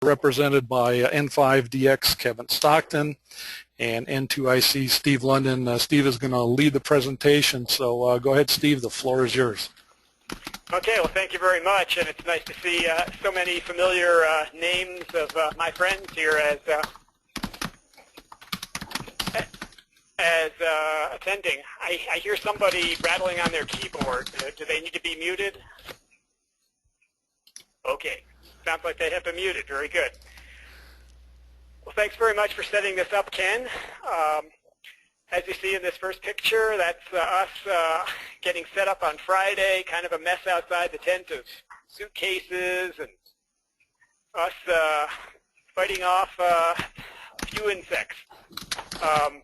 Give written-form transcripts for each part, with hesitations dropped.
represented by N5DX Kevin Stockton and N2IC Steve London. Steve is going to lead the presentation, so go ahead, Steve. The floor is yours. Okay, well, thank you very much, and it's nice to see so many familiar names of my friends here as attending. I hear somebody rattling on their keyboard. Do they need to be muted? Okay, sounds like they have been muted. Very good. Well, thanks very much for setting this up, Ken. As you see in this first picture, that's us getting set up on Friday, kind of a mess outside the tent of suitcases and us fighting off a few insects.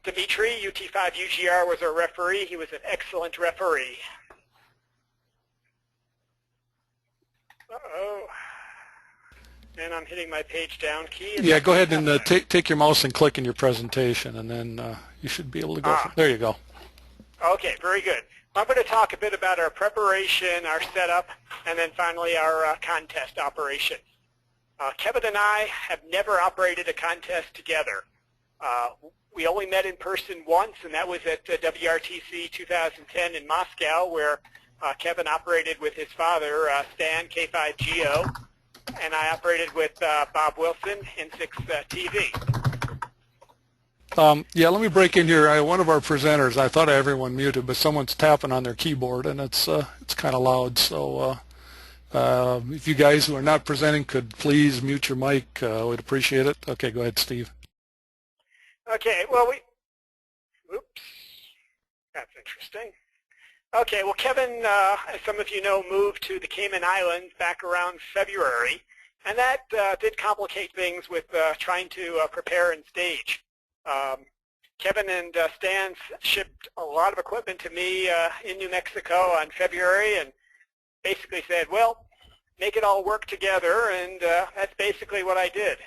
Dimitri, UT5UGR, was our referee. He was an excellent referee. Uh-oh. And I'm hitting my page down key. Yeah, go ahead and take your mouse and click in your presentation, and then you should be able to go. There you go. Okay, very good. I'm going to talk a bit about our preparation, our setup, and then finally our contest operation. Kevin and I have never operated a contest together. We only met in person once, and that was at WRTC 2010 in Moscow, where Kevin operated with his father, Stan, K5GO, and I operated with Bob Wilson, N6TV. Yeah, let me break in here. One of our presenters, I thought I had everyone muted, but someone's tapping on their keyboard, and it's kind of loud. So if you guys who are not presenting could please mute your mic, we'd appreciate it. Okay, go ahead, Steve. Okay, well, oops, that's interesting. Okay, well, Kevin, as some of you know, moved to the Cayman Islands back around February, and that did complicate things with trying to prepare and stage. Kevin and Stan shipped a lot of equipment to me in New Mexico on February and basically said, well, make it all work together, and that's basically what I did.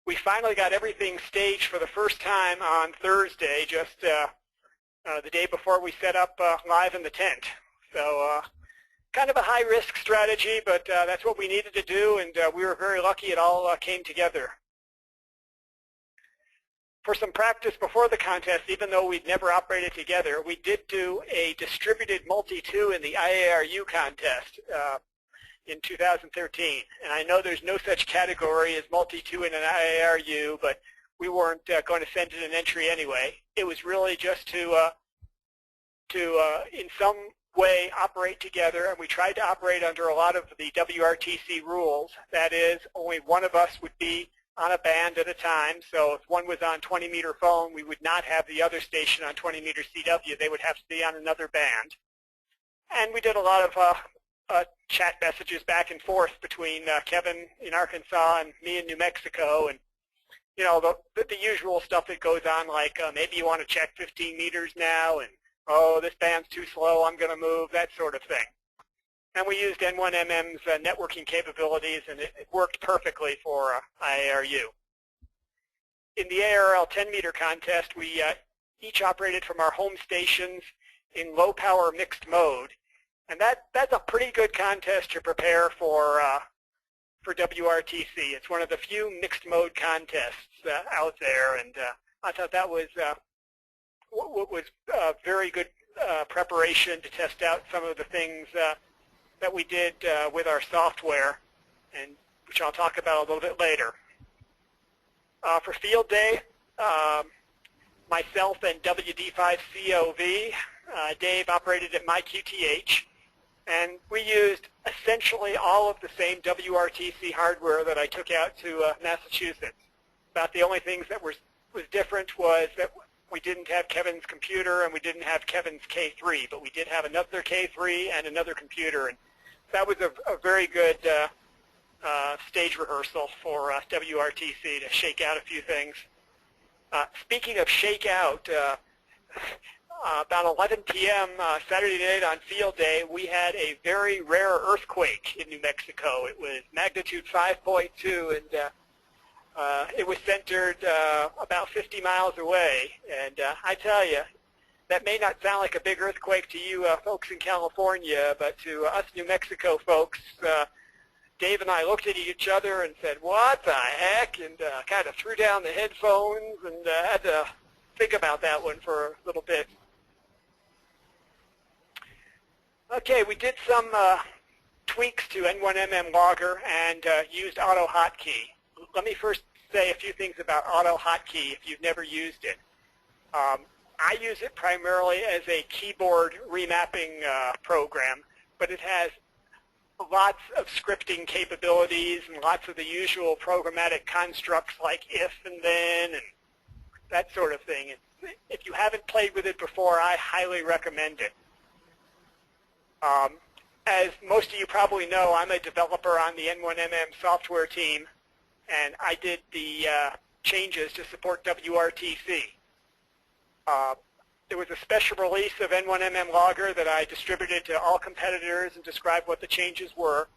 We finally got everything staged for the first time on Thursday, just the day before we set up live in the tent. So kind of a high-risk strategy, but that's what we needed to do, and we were very lucky it all came together. For some practice before the contest, even though we'd never operated together, we did do a distributed multi-2 in the IARU contest in 2013. And I know there's no such category as multi-2 in an IARU, but we weren't going to send in an entry anyway. It was really just to in some way operate together, and we tried to operate under a lot of the WRTC rules. That is, only one of us would be on a band at a time. So if one was on 20-meter phone, we would not have the other station on 20-meter CW. They would have to be on another band. And we did a lot of chat messages back and forth between Kevin in Arkansas and me in New Mexico, and you know, the usual stuff that goes on, like maybe you want to check 15 meters now, and oh, this band's too slow, I'm going to move, that sort of thing. And we used N1MM's networking capabilities, and it worked perfectly for IARU. In the ARL 10-meter contest, we each operated from our home stations in low-power mixed mode, and that's a pretty good contest to prepare for WRTC. It's one of the few mixed mode contests out there, and I thought that was what was very good preparation to test out some of the things that we did with our software, and which I'll talk about a little bit later. For field day, myself and WD5COV, Dave operated at MyQTH, and we used essentially all of the same WRTC hardware that I took out to Massachusetts. About the only things that was different was that we didn't have Kevin's computer and we didn't have Kevin's K3, but we did have another K3 and another computer, and that was a very good stage rehearsal for WRTC to shake out a few things. Speaking of shake out, about 11 p.m. Saturday night on field day, we had a very rare earthquake in New Mexico. It was magnitude 5.2, and it was centered about 50 miles away. And I tell you, that may not sound like a big earthquake to you folks in California, but to us New Mexico folks, Dave and I looked at each other and said, what the heck, and kind of threw down the headphones and had to think about that one for a little bit. Okay, we did some tweaks to N1MM Logger and used Auto Hotkey. Let me first say a few things about Auto Hotkey if you've never used it. I use it primarily as a keyboard remapping program, but it has lots of scripting capabilities and lots of the usual programmatic constructs like if and then and that sort of thing. And if you haven't played with it before, I highly recommend it. As most of you probably know, I'm a developer on the N1MM software team, and I did the changes to support WRTC. There was a special release of N1MM Logger that I distributed to all competitors and described what the changes were.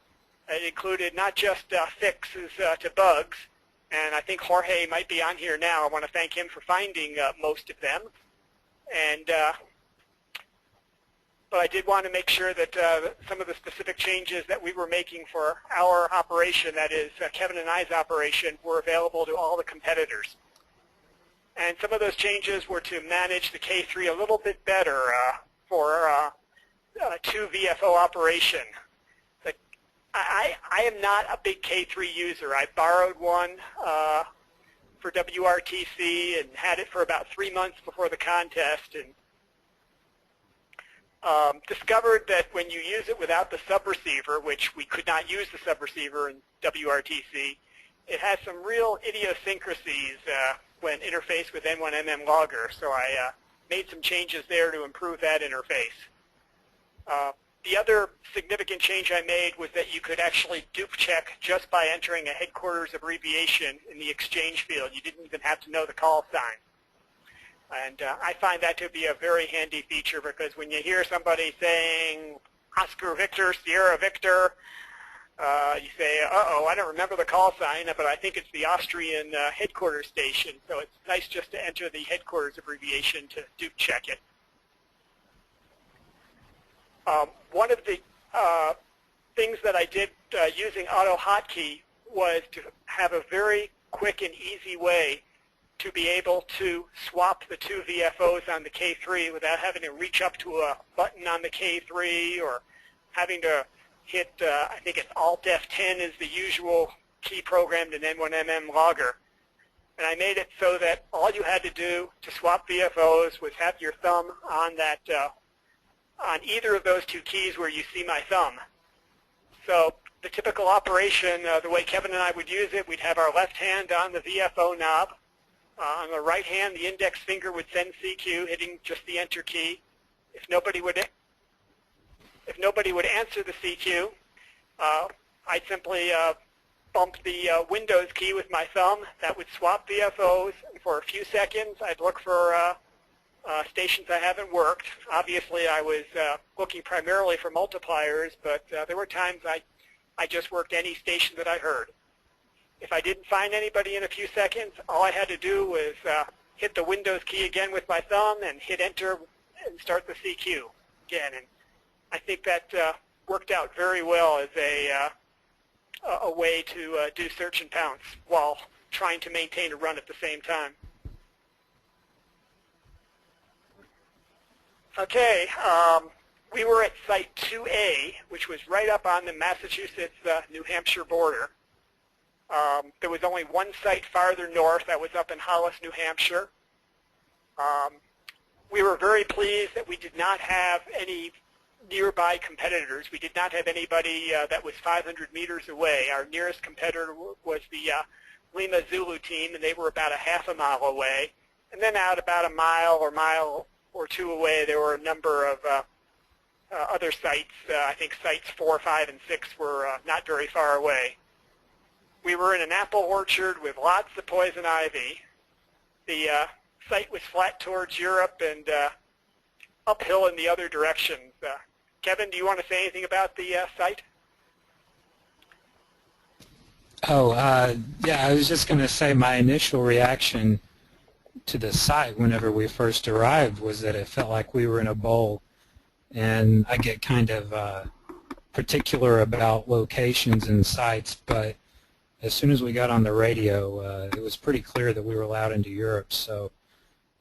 It included not just fixes to bugs, and I think Jorge might be on here now. I want to thank him for finding most of them. And but I did want to make sure that some of the specific changes that we were making for our operation, that is Kevin and I's operation, were available to all the competitors. And some of those changes were to manage the K3 a little bit better for 2 VFO operation. I am not a big K3 user. I borrowed one for WRTC and had it for about 3 months before the contest, and discovered that when you use it without the subreceiver, which we could not use the subreceiver in WRTC, it has some real idiosyncrasies when interfaced with N1MM Logger. So I made some changes there to improve that interface. The other significant change I made was that you could actually dupe check just by entering a headquarters abbreviation in the exchange field. You didn't even have to know the call sign. And I find that to be a very handy feature, because when you hear somebody saying Oscar Victor, Sierra Victor, you say, uh-oh, I don't remember the call sign, but I think it's the Austrian headquarters station. So it's nice just to enter the headquarters abbreviation to dupe check it. One of the things that I did using Auto Hotkey was to have a very quick and easy way to be able to swap the 2 VFOs on the K3 without having to reach up to a button on the K3 or having to hit, I think it's Alt F10 is the usual key programmed in N1MM Logger. And I made it so that all you had to do to swap VFOs was have your thumb on that, on either of those 2 keys where you see my thumb. So the typical operation, the way Kevin and I would use it, we'd have our left hand on the VFO knob. On the right hand, the index finger would send CQ, hitting just the Enter key. If nobody would answer the CQ, I'd simply bump the Windows key with my thumb. That would swap VFOs. And for a few seconds, I'd look for stations I haven't worked. Obviously, I was looking primarily for multipliers, but there were times I just worked any station that I heard. If I didn't find anybody in a few seconds, all I had to do was hit the Windows key again with my thumb and hit Enter and start the CQ again. And I think that worked out very well as a way to do search and pounce while trying to maintain a run at the same time. Okay, we were at Site 2A, which was right up on the Massachusetts-New Hampshire border. There was only one site farther north that was up in Hollis, New Hampshire. We were very pleased that we did not have any nearby competitors. We did not have anybody that was 500 meters away. Our nearest competitor was the Lima Zulu team, and they were about a half a mile away. And then out about a mile or 2 away, there were a number of other sites. I think sites 4, 5, and 6 were not very far away. We were in an apple orchard with lots of poison ivy. The site was flat towards Europe and uphill in the other directions. Kevin, do you want to say anything about the site? Oh, yeah, I was just going to say my initial reaction to the site whenever we first arrived was that it felt like we were in a bowl. And I get kind of particular about locations and sites, but as soon as we got on the radio, it was pretty clear that we were allowed into Europe. So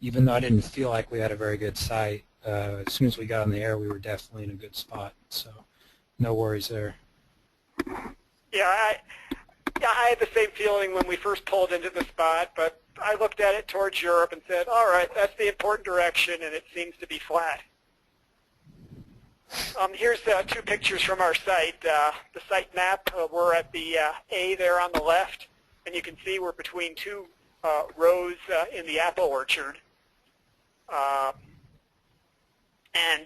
even though I didn't feel like we had a very good site, as soon as we got on the air, we were definitely in a good spot. So no worries there. Yeah, I had the same feeling when we first pulled into the spot, but I looked at it towards Europe and said, all right, that's the important direction, and it seems to be flat. Here's two pictures from our site. The site map, we're at the A there on the left, and you can see we're between two rows in the apple orchard. And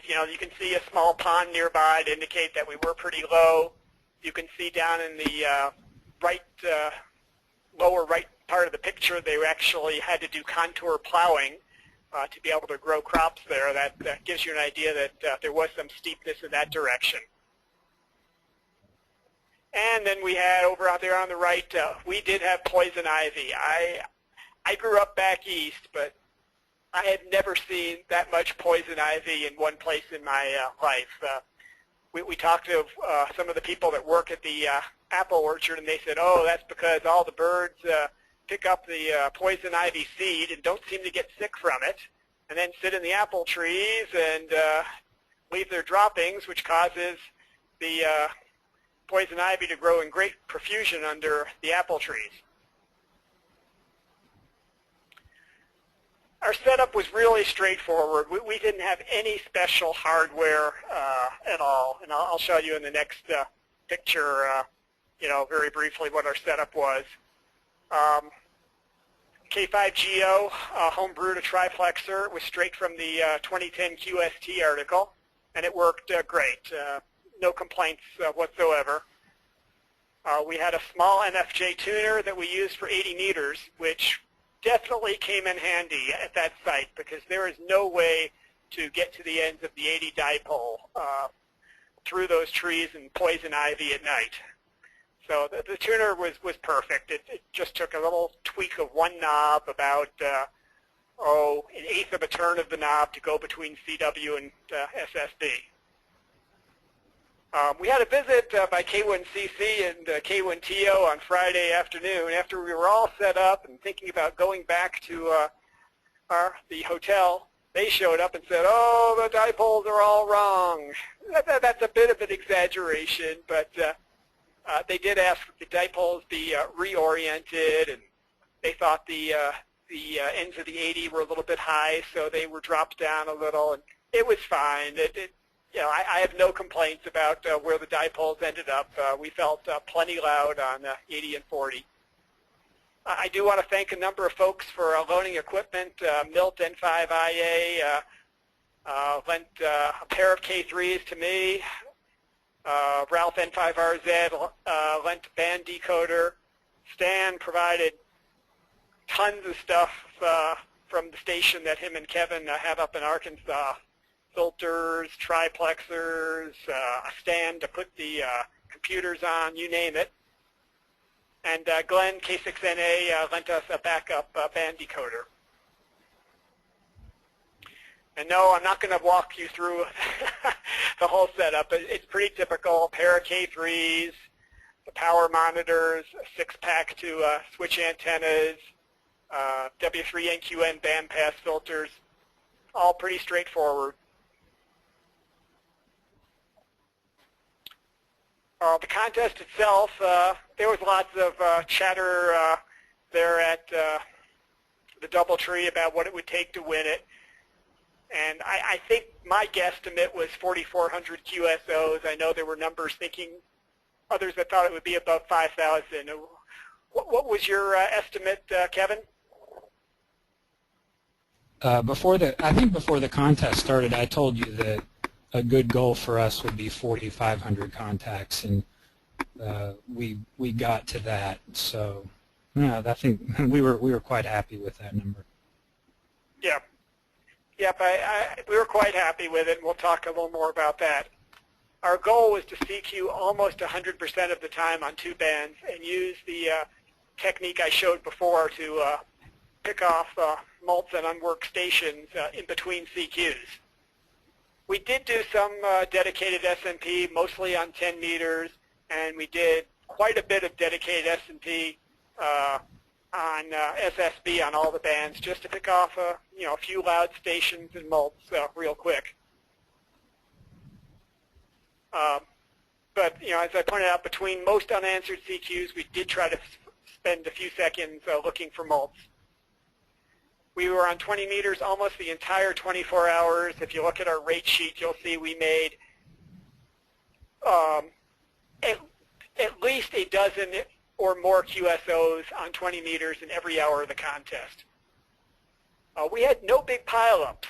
you can see a small pond nearby to indicate that we were pretty low. You can see down in the lower right part of the picture, they actually had to do contour plowing to be able to grow crops there. That gives you an idea that there was some steepness in that direction. And then we had over out there on the right, we did have poison ivy. I grew up back east, but I had never seen that much poison ivy in one place in my life. We talked to some of the people that work at the apple orchard, and they said, oh, that's because all the birds pick up the poison ivy seed and don't seem to get sick from it, and then sit in the apple trees and leave their droppings, which causes the poison ivy to grow in great profusion under the apple trees. Our setup was really straightforward. We didn't have any special hardware at all, and I'll show you in the next picture, very briefly what our setup was. K5GO, homebrewed a triplexer. It was straight from the 2010 QST article, and it worked great. No complaints whatsoever. We had a small NFJ tuner that we used for 80 meters, which definitely came in handy at that site because there is no way to get to the ends of the 80 dipole through those trees and poison ivy at night. So the tuner was perfect. It just took a little tweak of one knob, about an eighth of a turn of the knob to go between CW and SSB. We had a visit by K1CC and K1TO on Friday afternoon. After we were all set up and thinking about going back to the hotel, they showed up and said, oh, the dipoles are all wrong. That's a bit of an exaggeration, but they did ask that the dipoles be reoriented, and they thought the ends of the 80 were a little bit high, so they were dropped down a little, and it was fine. I have no complaints about where the dipoles ended up. We felt plenty loud on 80 and 40. I do want to thank a number of folks for loaning equipment. Milt N5IA lent a pair of K3s to me. Ralph N5RZ lent a band decoder. Stan provided tons of stuff from the station that him and Kevin have up in Arkansas. Filters, triplexers, a stand to put the computers on, you name it. And Glenn, K6NA, lent us a backup band decoder. And no, I'm not going to walk you through the whole setup. It's pretty typical. A pair of K3s, the power monitors, a 6-pack to switch antennas, W3NQN bandpass filters, all pretty straightforward. The contest itself, there was lots of chatter there at the DoubleTree about what it would take to win it. And I think my guesstimate was 4,400 QSOs. I know there were numbers thinking, others that thought it would be above 5,000. What was your estimate, Kevin? Before the contest started, I told you that a good goal for us would be 4,500 contacts, and we got to that. So, yeah, I think we were quite happy with that number. Yeah. Yep, we were quite happy with it, and we'll talk a little more about that. Our goal was to CQ almost 100% of the time on 2 bands and use the technique I showed before to pick off mults and unworked stations in between CQs. We did do some dedicated S&P, mostly on 10 meters, and we did quite a bit of dedicated S&P on SSB on all the bands, just to pick off a few loud stations and mults real quick. But as I pointed out, between most unanswered CQs, we did try to spend a few seconds looking for mults. We were on 20 meters almost the entire 24 hours. If you look at our rate sheet, you'll see we made at least a dozen or more QSOs on 20 meters in every hour of the contest. We had no big pileups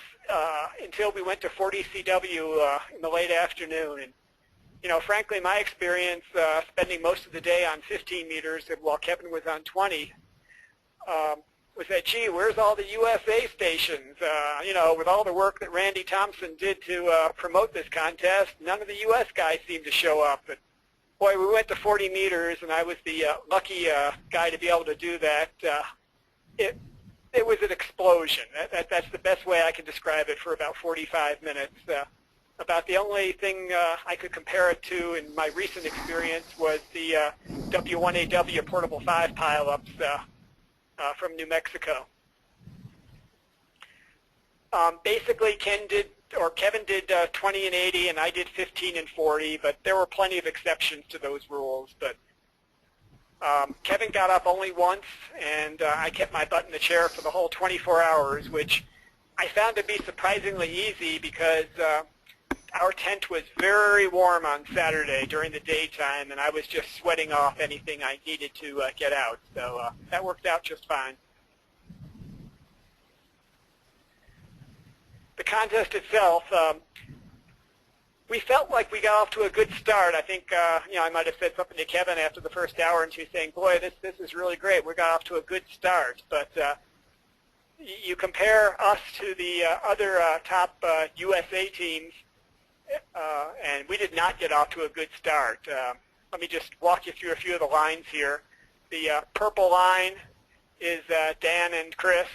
until we went to 40 CW in the late afternoon. And frankly, my experience spending most of the day on 15 meters while Kevin was on 20 was that, gee, where's all the USA stations? With all the work that Randy Thompson did to promote this contest, none of the US guys seemed to show up. But boy, we went to 40 meters, and I was the lucky guy to be able to do that. It was an explosion. That's the best way I can describe it for about 45 minutes. About the only thing I could compare it to in my recent experience was the W1AW Portable 5 pileups from New Mexico. Basically, Kevin did 20 and 80, and I did 15 and 40, but there were plenty of exceptions to those rules. But Kevin got up only once, and I kept my butt in the chair for the whole 24 hours, which I found to be surprisingly easy because our tent was very warm on Saturday during the daytime, and I was just sweating off anything I needed to get out. So that worked out just fine. The contest itself, we felt like we got off to a good start. I think I might have said something to Kevin after the first hour, and she was saying, "Boy, this is really great. We got off to a good start." But you compare us to the other top USA teams, and we did not get off to a good start. Let me just walk you through a few of the lines here. The purple line is Dan and Chris,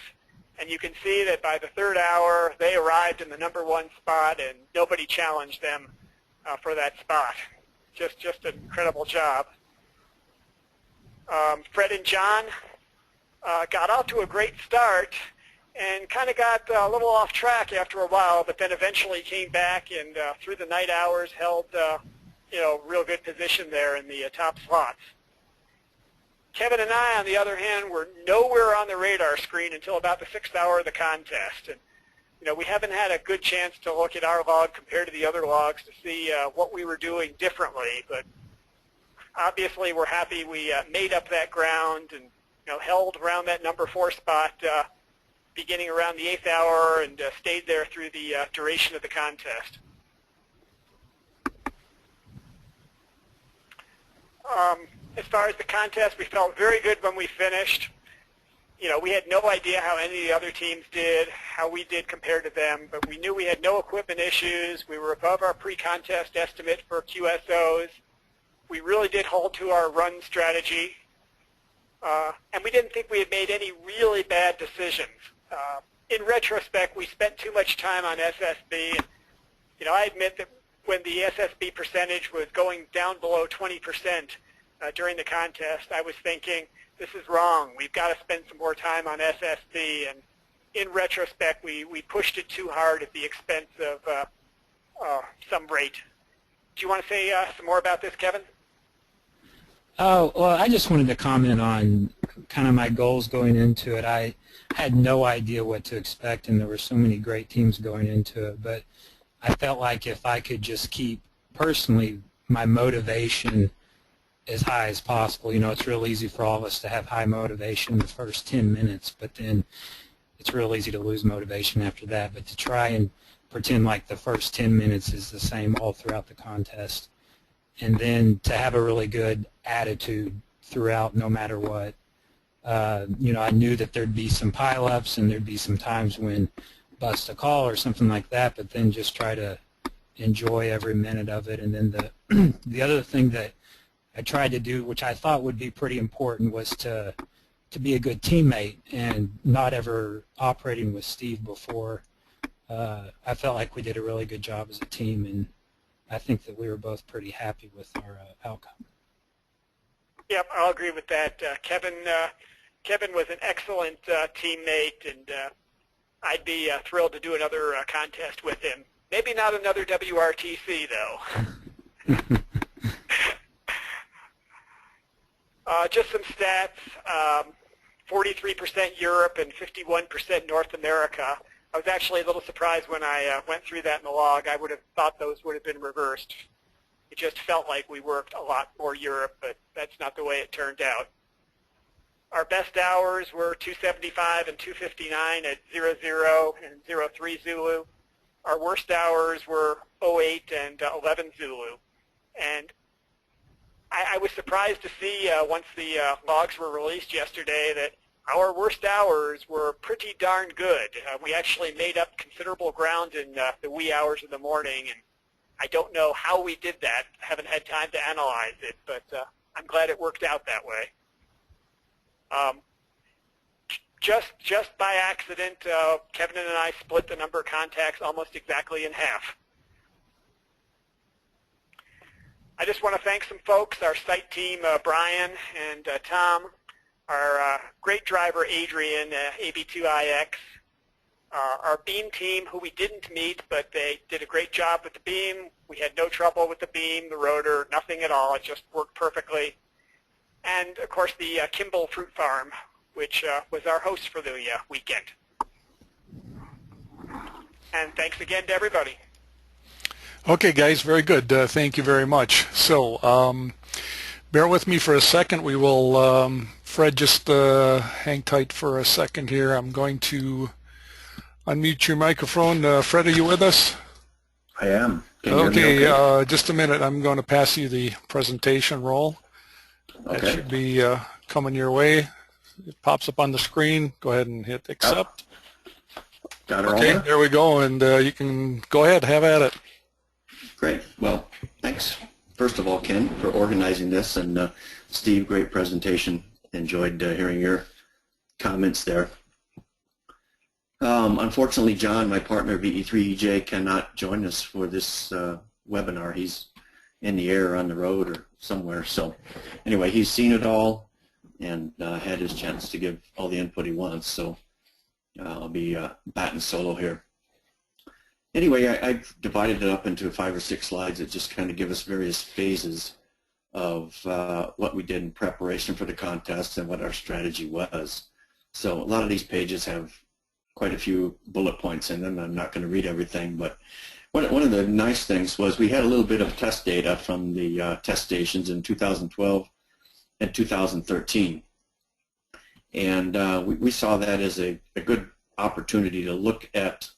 and you can see that by the third hour they arrived in the #1 spot, and nobody challenged them for that spot. Just an incredible job. Fred and John got off to a great start and kind of got a little off track after a while, but then eventually came back and through the night hours held real good position there in the top slots. Kevin and I, on the other hand, were nowhere on the radar screen until about the 6th hour of the contest. And we haven't had a good chance to look at our log compared to the other logs to see what we were doing differently. But obviously, we're happy we made up that ground and held around that #4 spot beginning around the 8th hour and stayed there through the duration of the contest. As far as the contest, we felt very good when we finished. We had no idea how any of the other teams did, how we did compared to them, but we knew we had no equipment issues. We were above our pre-contest estimate for QSOs. We really did hold to our run strategy, and we didn't think we had made any really bad decisions. In retrospect, we spent too much time on SSB. I admit that when the SSB percentage was going down below 20% during the contest, I was thinking, this is wrong. We've got to spend some more time on SSB. And in retrospect, we pushed it too hard at the expense of some rate. Do you want to say some more about this, Kevin? Oh, well, I just wanted to comment on kind of my goals going into it. I had no idea what to expect, and there were so many great teams going into it. But I felt like if I could just keep, personally, my motivation as high as possible. It's real easy for all of us to have high motivation the first 10 minutes, but then it's real easy to lose motivation after that. But to try and pretend like the first 10 minutes is the same all throughout the contest, and then to have a really good attitude throughout no matter what. I knew that there'd be some pileups and there'd be some times when bust a call or something like that, but then just try to enjoy every minute of it. And then the other thing that I tried to do, which I thought would be pretty important, was to be a good teammate and not ever operating with Steve before. I felt like we did a really good job as a team, and I think that we were both pretty happy with our outcome. Yep, I'll agree with that. Kevin was an excellent teammate, and I'd be thrilled to do another contest with him. Maybe not another WRTC, though. Just some stats, 43% Europe and 51% North America. I was actually a little surprised when I went through that in the log. I would have thought those would have been reversed. It just felt like we worked a lot more Europe, but that's not the way it turned out. Our best hours were 275 and 259 at 00 and 03 Zulu. Our worst hours were 08 and 11 Zulu. And I was surprised to see once the logs were released yesterday that our worst hours were pretty darn good. We actually made up considerable ground in the wee hours of the morning, and I don't know how we did that. I haven't had time to analyze it, but I'm glad it worked out that way. Just by accident, Kevin and I split the number of contacts almost exactly in half. I just want to thank some folks, our site team, Brian and Tom, our great driver, Adrian, AB2IX, our beam team, who we didn't meet, but they did a great job with the beam. We had no trouble with the beam, the rotor, nothing at all. It just worked perfectly. And, of course, the Kimball Fruit Farm, which was our host for the weekend. And thanks again to everybody. Okay, guys, very good. Thank you very much. So bear with me for a second. We will, Fred, just hang tight for a second here. I'm going to unmute your microphone. Fred, are you with us? I am. Okay, just a minute. I'm going to pass you the presentation roll. Okay. That should be coming your way. It pops up on the screen. Go ahead and hit accept. Got her Okay, on there we go, and you can go ahead, have at it. Great. Well, thanks, first of all, Ken, for organizing this, and Steve, great presentation. Enjoyed hearing your comments there. Unfortunately, John, my partner, VE3EJ, cannot join us for this webinar. He's in the air, on the road, or somewhere. So anyway, he's seen it all and had his chance to give all the input he wants. So I'll be batting solo here. Anyway, I've divided it up into 5 or 6 slides that just kind of give us various phases of what we did in preparation for the contest and what our strategy was. So a lot of these pages have quite a few bullet points in them. I'm not going to read everything, but one of the nice things was we had a little bit of test data from the test stations in 2012 and 2013. And we saw that as a good opportunity to look at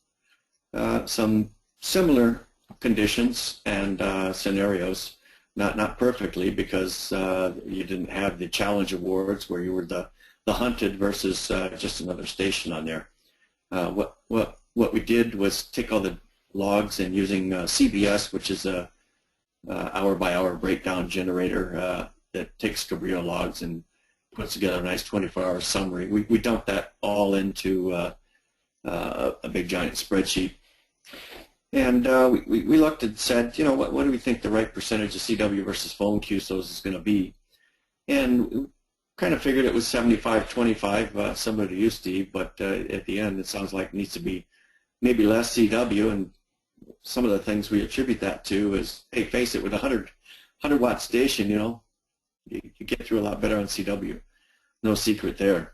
some similar conditions and scenarios, not perfectly, because you didn't have the challenge awards where you were the hunted versus just another station on there. What we did was take all the logs, and using CBS, which is a hour-by-hour breakdown generator that takes Cabrillo logs and puts together a nice 24-hour summary. We dumped that all into a big giant spreadsheet. And we looked and said, you know, what do we think the right percentage of CW versus phone QSOs is going to be? And we kind of figured it was 75-25, similar to you, Steve, but at the end it sounds like it needs to be maybe less CW, and some of the things we attribute that to is, hey, face it, with a 100-watt station, you know, you get through a lot better on CW. No secret there.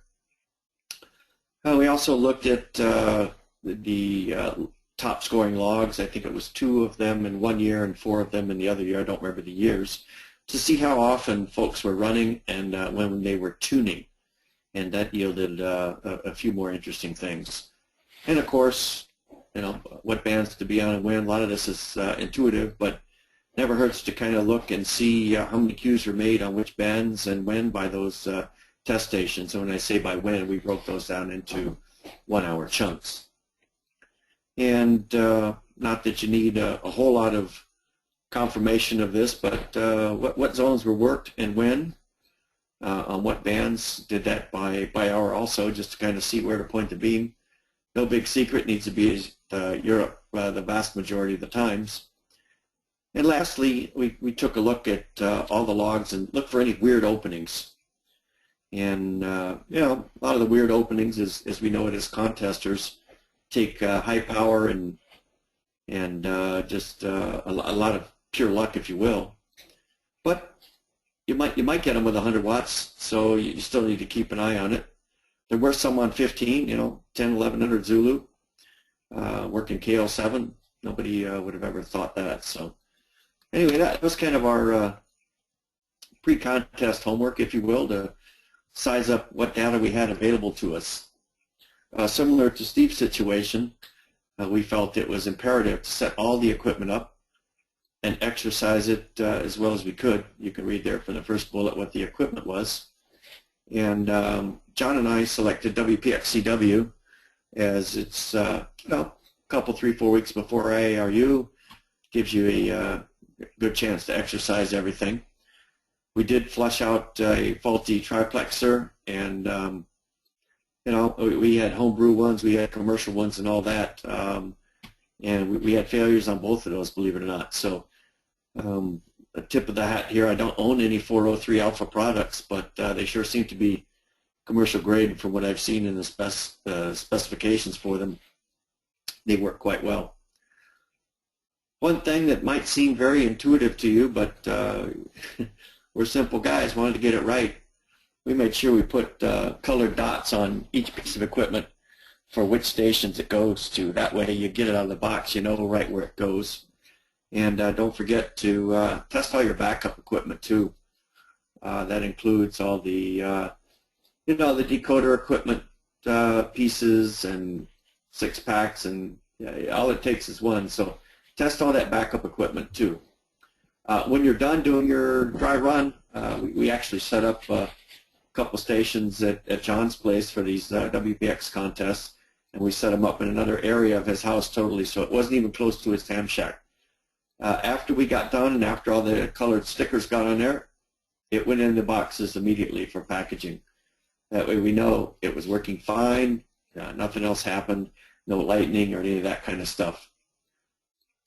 We also looked at the top scoring logs. I think it was 2 of them in one year and 4 of them in the other year. I don't remember the years, to see how often folks were running and when they were tuning. And that yielded a few more interesting things. And of course, you know, what bands to be on and when. A lot of this is intuitive, but never hurts to kind of look and see how many cues were made on which bands and when by those test stations. And when I say by when, we broke those down into 1-hour chunks. And not that you need a whole lot of confirmation of this, but what zones were worked and when, on what bands, did that by hour also, just to kind of see where to point the beam. no big secret, needs to be Europe the vast majority of the times. And lastly, we took a look at all the logs and looked for any weird openings. And you know, a lot of the weird openings, as we know it as contesters, take high power and just a lot of pure luck, if you will. But you might get them with 100 watts, so you still need to keep an eye on it. There were some on 15, you know, 10, 1100 Zulu, working KL7. Nobody would have ever thought that. So anyway, that was kind of our pre-contest homework, if you will, to size up what data we had available to us. Similar to Steve's situation, we felt it was imperative to set all the equipment up and exercise it as well as we could. You can read there from the first bullet what the equipment was. And John and I selected WPXCW as it's you know, a couple, 3-4 weeks before IARU, gives you a good chance to exercise everything. We did flush out a faulty triplexer, and you know, we had homebrew ones, we had commercial ones, and all that, and we had failures on both of those, believe it or not. So a tip of the hat here, I don't own any 403 alpha products, but they sure seem to be commercial grade. From what I've seen in the specifications for them, they work quite well. One thing that might seem very intuitive to you, but we're simple guys, wanted to get it right. We made sure we put colored dots on each piece of equipment for which stations it goes to. That way you get it out of the box, you know right where it goes. And don't forget to test all your backup equipment too. That includes all the, you know, the decoder equipment pieces and 6-packs, and all it takes is one. So test all that backup equipment too. When you're done doing your dry run, we actually set up a couple stations at John's place for these WPX contests, and we set them up in another area of his house totally, so it wasn't even close to his ham shack. After we got done and after all the colored stickers got on there, it went in the boxes immediately for packaging. That way we know it was working fine, nothing else happened, no lightning or any of that kind of stuff.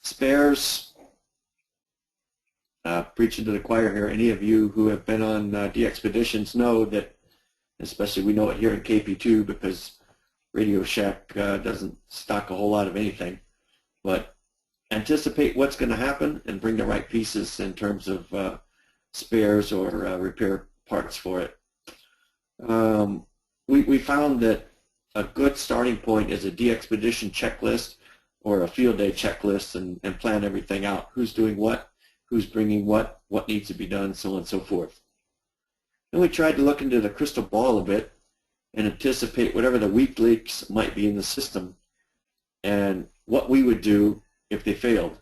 Spares, preaching to the choir here, any of you who have been on DXpeditions know that, especially we know it here in KP2 because Radio Shack doesn't stock a whole lot of anything, but anticipate what's going to happen and bring the right pieces in terms of spares or repair parts for it. We found that a good starting point is a DXpedition checklist or a field day checklist, and plan everything out. Who's doing what, who's bringing what needs to be done, so on and so forth. Then we tried to look into the crystal ball a bit and anticipate whatever the weak links might be in the system and what we would do if they failed.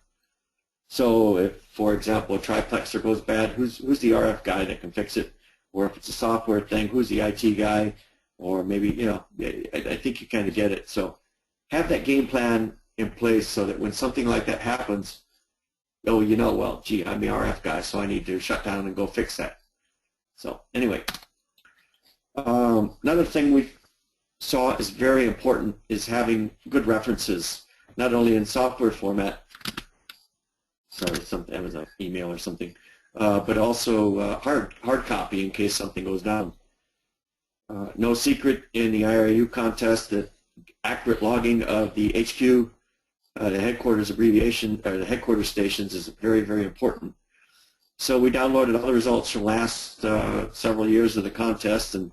So if, for example, a triplexer goes bad, who's the RF guy that can fix it? Or if it's a software thing, who's the IT guy? Or maybe, you know, I think you kind of get it. So have that game plan in place so that when something like that happens, oh, you know, well, gee, I'm the RF guy, so I need to shut down and go fix that. So anyway, another thing we saw is very important is having good references, not only in software format, sorry, that was an email or something, but also hard copy in case something goes down. No secret in the IRU contest that accurate logging of the HQ, the headquarters abbreviation, or the headquarters stations is very, very important. So we downloaded all the results from last several years of the contest and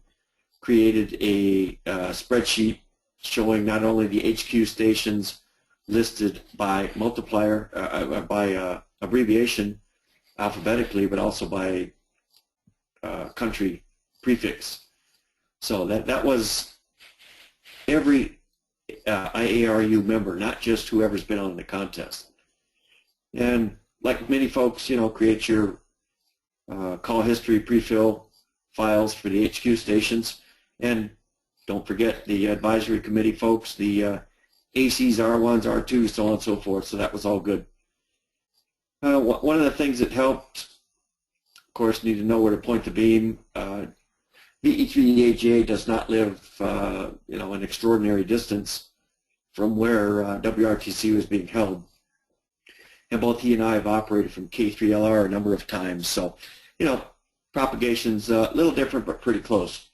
created a spreadsheet showing not only the HQ stations listed by multiplier, by abbreviation alphabetically, but also by country prefix. So that was every IARU member, not just whoever's been on the contest. And like many folks, you know, create your call history prefill files for the HQ stations, and don't forget the advisory committee folks, the ACs, R1s, R2s, so on and so forth. So that was all good. One of the things that helped, of course, need to know where to point the beam. VE3EJ does not live, you know, an extraordinary distance from where WRTC was being held. And both he and I have operated from K3LR a number of times. So, you know, propagation's a little different, but pretty close.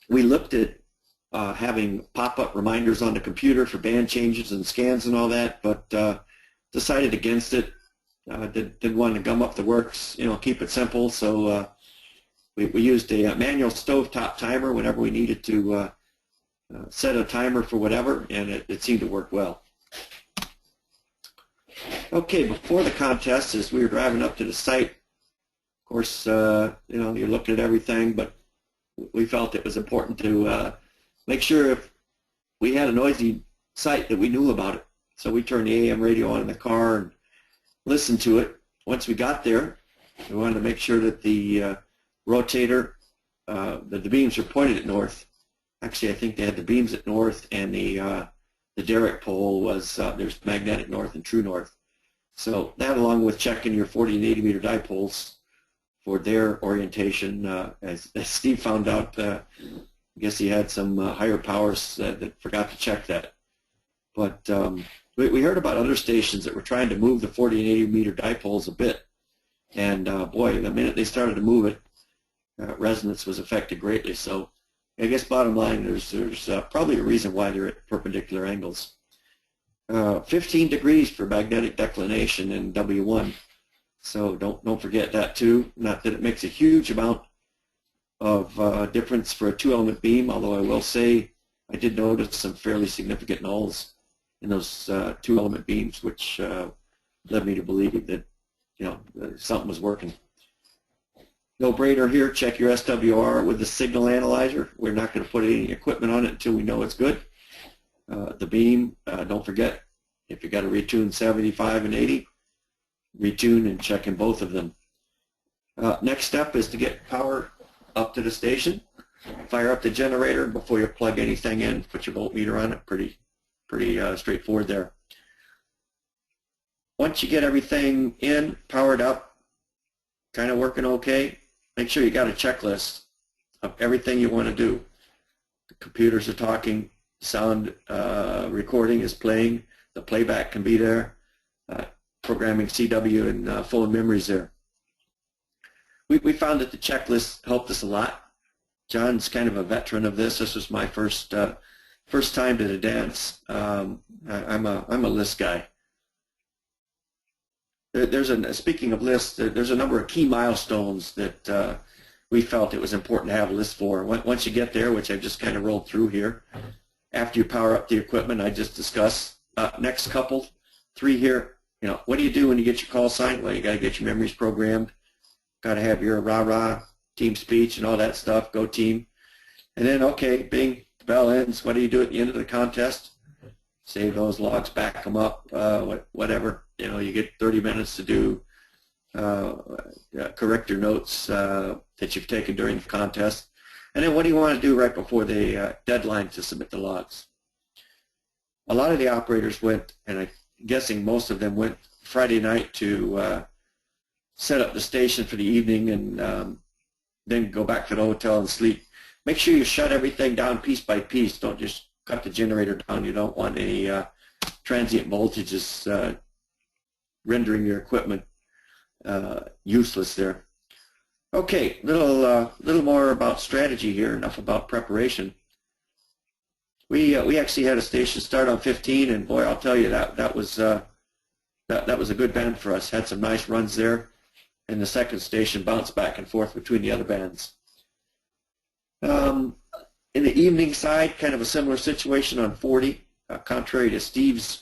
We looked at having pop-up reminders on the computer for band changes and scans and all that, but decided against it. Didn't want to gum up the works, you know, keep it simple. So we used a manual stovetop timer whenever we needed to set a timer for whatever, and it seemed to work well. Okay, before the contest, as we were driving up to the site, of course, you know, you're looking at everything, but we felt it was important to make sure if we had a noisy site that we knew about it. So we turned the AM radio on in the car and listened to it. Once we got there, we wanted to make sure that the rotator, that the beams were pointed at north. Actually, I think they had the beams at north, and the derrick pole was, there's magnetic north and true north. So that, along with checking your 40 and 80 meter dipoles for their orientation, as Steve found out, I guess he had some higher powers that forgot to check that. But we heard about other stations that were trying to move the 40 and 80 meter dipoles a bit. And boy, the minute they started to move it, resonance was affected greatly. So I guess bottom line, there's probably a reason why they're at perpendicular angles. 15 degrees for magnetic declination in W1. So don't forget that too. Not that it makes a huge amount of difference for a two-element beam, although I will say I did notice some fairly significant nulls in those two-element beams, which led me to believe that, you know, something was working. No brainer here, check your SWR with the signal analyzer. We're not going to put any equipment on it until we know it's good. The beam, don't forget, if you got to retune 75 and 80, retune and check in both of them. Next step is to get power up to the station. Fire up the generator before you plug anything in. Put your voltmeter on it. Pretty straightforward there. Once you get everything in, powered up, kind of working okay, make sure you got a checklist of everything you want to do. The computers are talking, sound recording is playing, the playback can be there, programming CW and phone memories there. We found that the checklist helped us a lot. John's kind of a veteran of this. This was my first time to the dance. I'm a list guy. Speaking of lists, there's a number of key milestones that we felt it was important to have a list for. Once you get there, which I've just kind of rolled through here, after you power up the equipment I just discussed, next couple, 3 here, you know, what do you do when you get your call sign? Well, you got to get your memories programmed, got to have your rah-rah team speech and all that stuff, go team. And then, okay, bing, the bell ends, what do you do at the end of the contest? Save those logs, back them up, whatever. You know, you get 30 minutes to do, correct your notes that you've taken during the contest. And then what do you want to do right before the deadline to submit the logs? A lot of the operators went, and I'm guessing most of them went Friday night to set up the station for the evening and then go back to the hotel and sleep. Make sure you shut everything down piece by piece. Don't just cut the generator down. You don't want any transient voltages rendering your equipment useless there. Okay, little more about strategy here. Enough about preparation. We actually had a station start on 15, and boy, I'll tell you that was a good band for us. Had some nice runs there, and the second station bounced back and forth between the other bands. In the evening side, kind of a similar situation on 40. Contrary to Steve's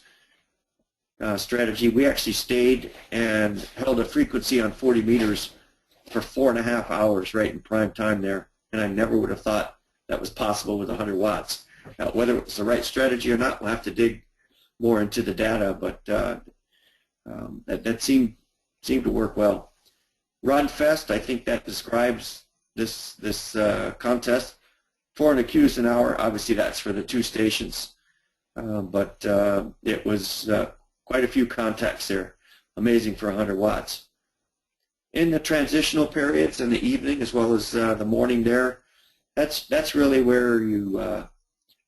strategy, we actually stayed and held a frequency on 40 meters for 4.5 hours right in prime time there, and I never would have thought that was possible with 100 watts. Now, whether it was the right strategy or not, we'll have to dig more into the data, but that seemed to work well. Rod Fest, I think that describes this contest. 400 Qs an hour, obviously that's for the 2 stations, but it was quite a few contacts there, amazing for 100 watts. In the transitional periods in the evening as well as the morning there, that's really where you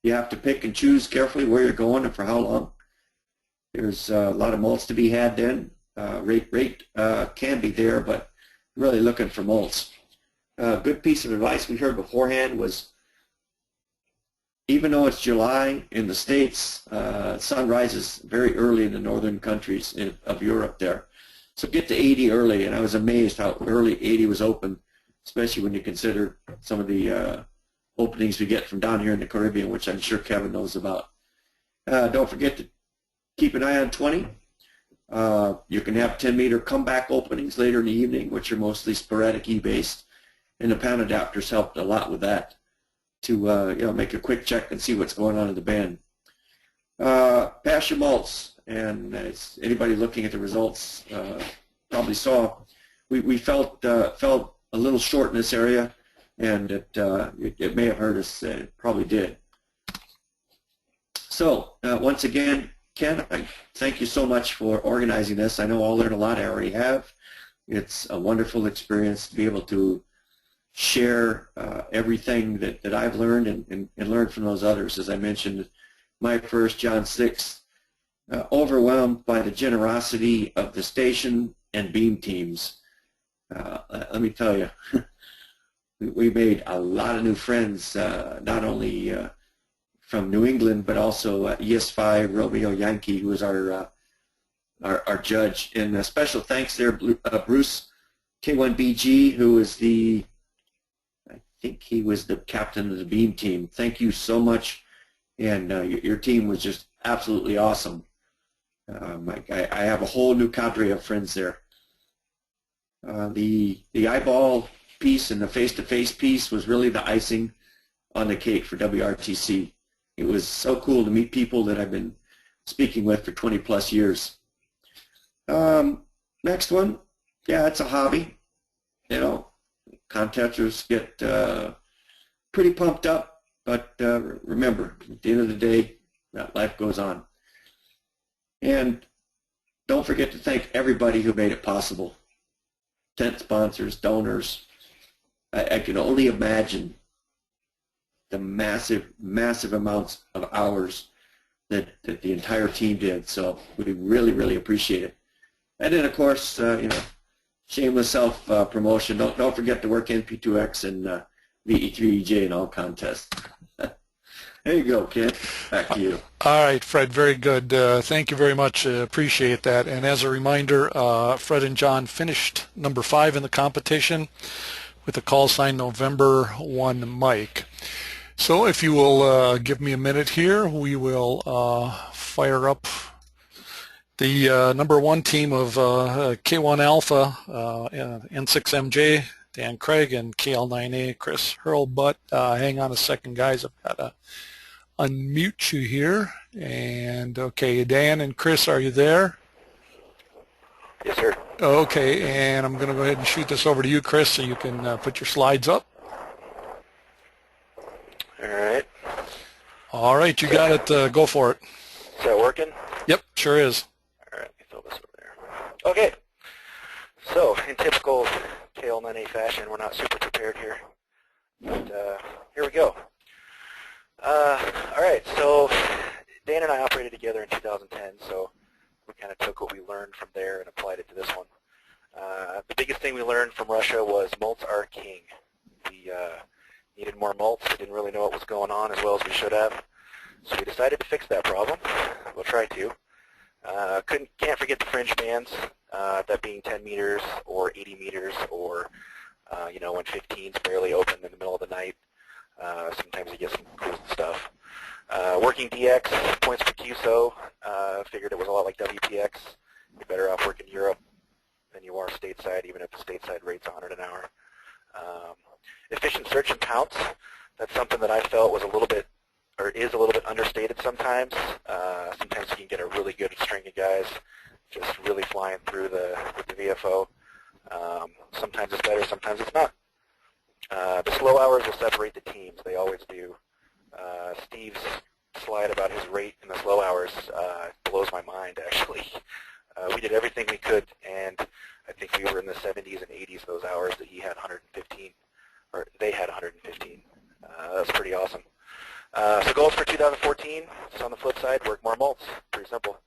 You have to pick and choose carefully where you're going and for how long. There's a lot of mults to be had then. Rate can be there, but really looking for mults. A good piece of advice we heard beforehand was, even though it's July in the States, sun rises very early in the northern countries of Europe there. So get to 80 early, and I was amazed how early 80 was open, especially when you consider some of the openings we get from down here in the Caribbean, which I'm sure Kevin knows about. Don't forget to keep an eye on 20. You can have 10-meter comeback openings later in the evening, which are mostly sporadic E-based, and the pan adapters helped a lot with that to make a quick check and see what's going on in the band. Pass your mults, and anybody looking at the results probably saw we felt a little short in this area, and it may have hurt us. It probably did. So once again, Ken, I thank you so much for organizing this. I know I'll learn a lot. I already have. It's a wonderful experience to be able to share everything that I've learned and learn from those others. As I mentioned, my first, John 6th, overwhelmed by the generosity of the station and beam teams. Let me tell you, we made a lot of new friends, not only from New England, but also ES5 Romeo Yankee, who was our judge. And a special thanks there, Bruce K9VV, who was I think he was the captain of the beam team. Thank you so much, and your team was just absolutely awesome. I have a whole new cadre of friends there. The eyeball piece and the face-to-face piece was really the icing on the cake for WRTC. It was so cool to meet people that I've been speaking with for 20-plus years. Next one, yeah, it's a hobby. You know, contesters get pretty pumped up, but remember, at the end of the day, that life goes on. And don't forget to thank everybody who made it possible. Tent sponsors, donors. I can only imagine the massive, massive amounts of hours that the entire team did. So we really, really appreciate it. And then, of course, shameless self-promotion. Don't forget to work NP2X and VE3EJ in all contests. There you go, Ken. Back to you. All right, Fred, very good. Thank you very much. Appreciate that. And as a reminder, Fred and John finished number 5 in the competition with a call sign November 1 Mike. So if you will give me a minute here, we will fire up the number 1 team of K1 Alpha, N6MJ, Dan Craig, and KL9A, Chris Hurlbutt. Hang on a second, guys. I've got to unmute you here. And okay, Dan and Chris, are you there? Yes, sir. Okay, and I'm going to go ahead and shoot this over to you, Chris, so you can put your slides up. All right. All right, you got it. Go for it. Is that working? Yep, sure is. All right, let me throw this over there. Okay. So, in typical KL9A fashion, we're not super prepared here. But here we go. All right, so Dan and I operated together in 2010, so we kind of took what we learned from there and applied it to this one. The biggest thing we learned from Russia was mults are king. We needed more mults. We didn't really know what was going on as well as we should have. So we decided to fix that problem. We'll try to. Can't forget the fringe bands, that being 10 meters or 80 meters or, when 15's barely open in the middle of the night. Sometimes you get some cool stuff. Working DX, points per QSO, figured it was a lot like WPX. You're better off working Europe than you are stateside, even if the stateside rate's 100 an hour. Efficient search and pounce, that's something that I felt was a little bit, or is a little bit understated sometimes. Sometimes you can get a really good string of guys just really flying through with the VFO. Sometimes it's better, sometimes it's not. The slow hours will separate the teams. They always do. Steve's slide about his rate in the slow hours blows my mind, actually. We did everything we could, and I think we were in the 70s and 80s those hours that he had 115, or they had 115. That's pretty awesome. So goals for 2014, just on the flip side, work more mults. Pretty simple.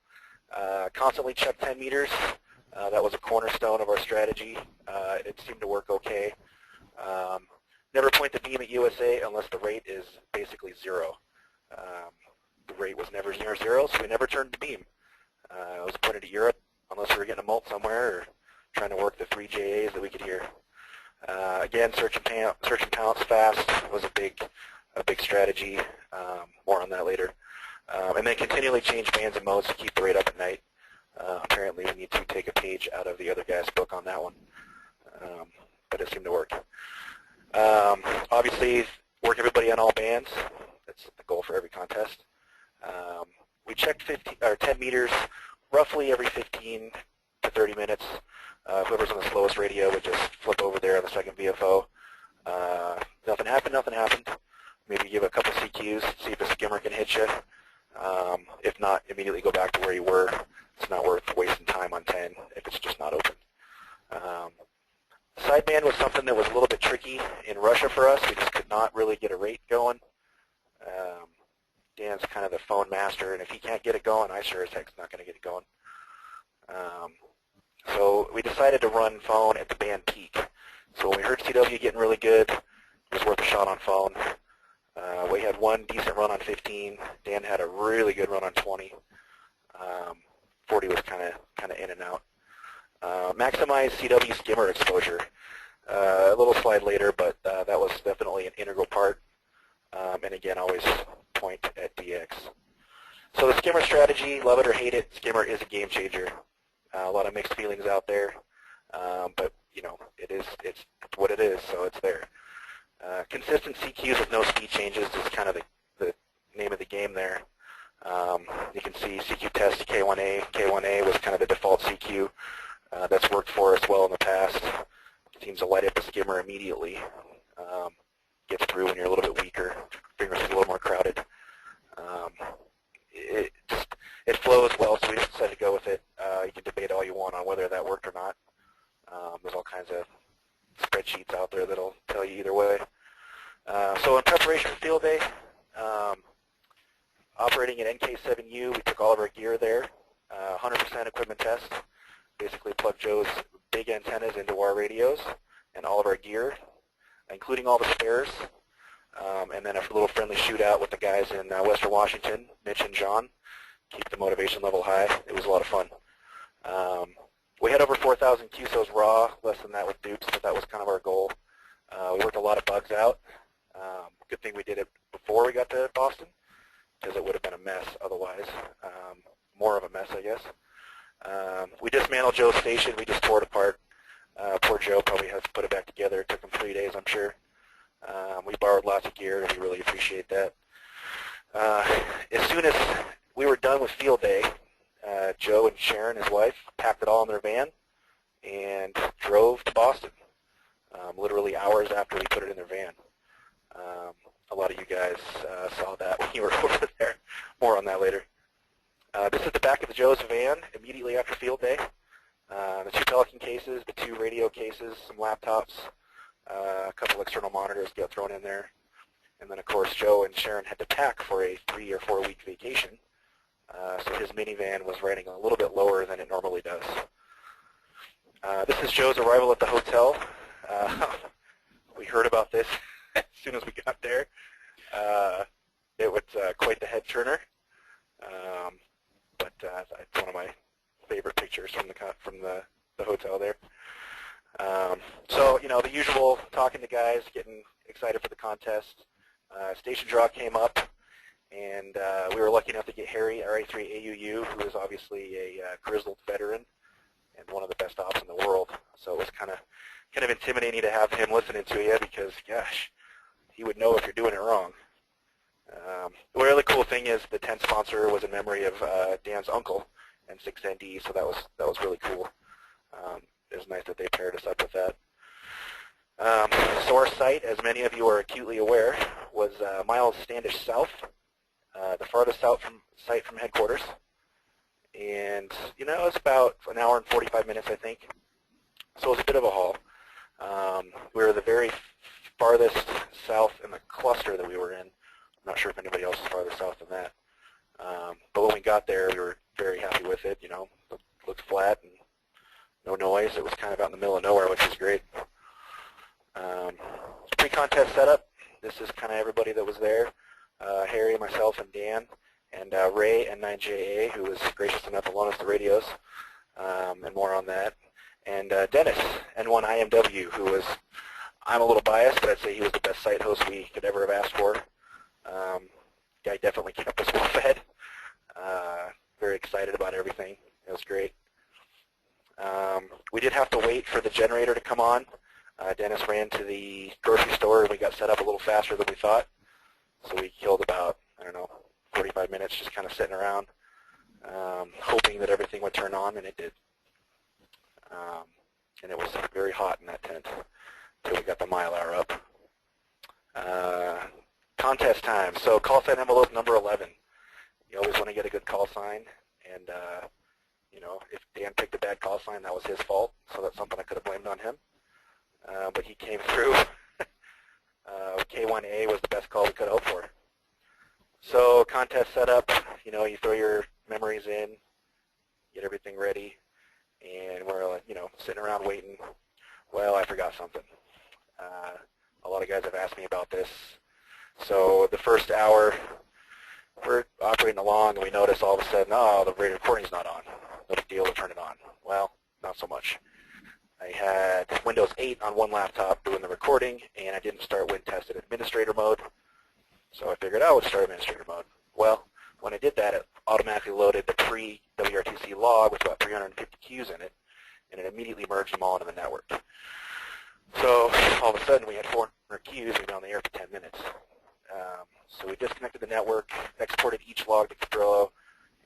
Constantly check 10 meters. That was a cornerstone of our strategy. It seemed to work okay. Never point the beam at USA unless the rate is basically 0. The rate was never near 0, so we never turned the beam. It was pointed at Europe unless we were getting a mult somewhere or trying to work the 3 JAs that we could hear. Again, search and pounce fast was a big strategy. More on that later. And then continually change bands and modes to keep the rate up at night. Apparently we need to take a page out of the other guy's book on that one. But it seemed to work. Obviously, work everybody on all bands. That's the goal for every contest. We checked 10 meters roughly every 15 to 30 minutes. Whoever's on the slowest radio would just flip over there on the second VFO. Nothing happened. Maybe give a couple CQs, see if the skimmer can hit you. If not, immediately go back to where you were. It's not worth wasting time on 10 if it's just not open. Sideband was something that was a little bit tricky in Russia for us. We just could not really get a rate going. Dan's kind of the phone master, and if he can't get it going, I sure as heck's not going to get it going. So we decided to run phone at the band peak. So when we heard CW getting really good, it was worth a shot on phone. We had one decent run on 15. Dan had a really good run on 20. 40 was kind of in and out. Maximize CW skimmer exposure. A little slide later, but that was definitely an integral part. And again, always point at DX. So the skimmer strategy, love it or hate it, skimmer is a game changer. A lot of mixed feelings out there, but you know, it's what it is, so it's there. Consistent CQs with no speed changes is kind of the name of the game there. You can see CQ test K1A. K1A was kind of the default CQ. That's worked for us well in the past. It seems to light up the skimmer immediately. Gets through when you're a little bit weaker, fingers are a little more crowded. It flows well, so we just decided to go with it. You can debate all you want on whether that worked or not. There's all kinds of spreadsheets out there that'll tell you either way. So in preparation for field day, operating at NK7U, we took all of our gear there, 100% equipment test. Basically plug Joe's big antennas into our radios and all of our gear, including all the spares. And then a little friendly shootout with the guys in Western Washington, Mitch and John. Keep the motivation level high. It was a lot of fun. We had over 4,000 QSOs raw, less than that with dupes, but that was kind of our goal. We worked a lot of bugs out. Good thing we did it before we got to Boston, because it would have been a mess otherwise. More of a mess, I guess. We dismantled Joe's station. We just tore it apart. Poor Joe probably has to put it back together. It took him 3 days, I'm sure. We borrowed lots of gear, and we really appreciate that. As soon as we were done with field day, Joe and Sharon, his wife, packed it all in their van and drove to Boston, literally hours after we put it in their van. A lot of you guys saw that when you were over there. More on that later. This is the back of the Joe's van immediately after field day. The 2 Pelican cases, the 2 radio cases, some laptops, a couple external monitors got thrown in there. And then, of course, Joe and Sharon had to pack for a 3 or 4 week vacation. So his minivan was riding a little bit lower than it normally does. This is Joe's arrival at the hotel. We heard about this as soon as we got there. It was quite the head turner. But it's one of my favorite pictures from the hotel there. So, you know, the usual talking to guys, getting excited for the contest. Station draw came up, and we were lucky enough to get Harry, RA3AUU, who is obviously a grizzled veteran and one of the best ops in the world. So it was kind of intimidating to have him listening to you because, gosh, he would know if you're doing it wrong. The really cool thing is the tent sponsor was in memory of Dan's uncle, N6MJ, so that was really cool. It was nice that they paired us up with that. So our site, as many of you are acutely aware, was miles Standish south, the farthest out site from headquarters. And, you know, it's about an hour and 45 minutes, I think. So it was a bit of a haul. We were the very farthest south in the cluster that we were in, not sure if anybody else is farther south than that. But when we got there, we were very happy with it. You know, it looked flat and no noise. It was kind of out in the middle of nowhere, which is great. Pre-contest setup. This is kind of everybody that was there. Harry, myself, and Dan, and Ray, N9JA, who was gracious enough to loan us the radios, and more on that. And Dennis, N1IMW, who was, I'm a little biased, but I'd say he was the best site host we could ever have asked for. Guy definitely kept us well fed. Very excited about everything. It was great. We did have to wait for the generator to come on. Dennis ran to the grocery store and we got set up a little faster than we thought. So we killed about, I don't know, 45 minutes just kind of sitting around, hoping that everything would turn on, and it did. And it was very hot in that tent until we got the mile hour up. Contest time. So call sign envelope number 11. You always want to get a good call sign, and you know, if Dan picked a bad call sign, that was his fault. So that's something I could have blamed on him. But he came through. K9VV was the best call we could hope for. So contest setup, you know, you throw your memories in, get everything ready, and we're, you know, sitting around waiting. Well, I forgot something. A lot of guys have asked me about this. So the first hour, we're operating along, and we notice all of a sudden, oh, the radio recording's not on. No big deal, we'll turn it on. Well, not so much. I had Windows 8 on one laptop doing the recording, and I didn't start WinTest in administrator mode. So I figured I would start administrator mode. Well, when I did that, it automatically loaded the pre-WRTC log with about 350 queues in it, and it immediately merged them all into the network. So all of a sudden, we had 400 queues. We've been on the air for 10 minutes. So we disconnected the network, exported each log to Controllo,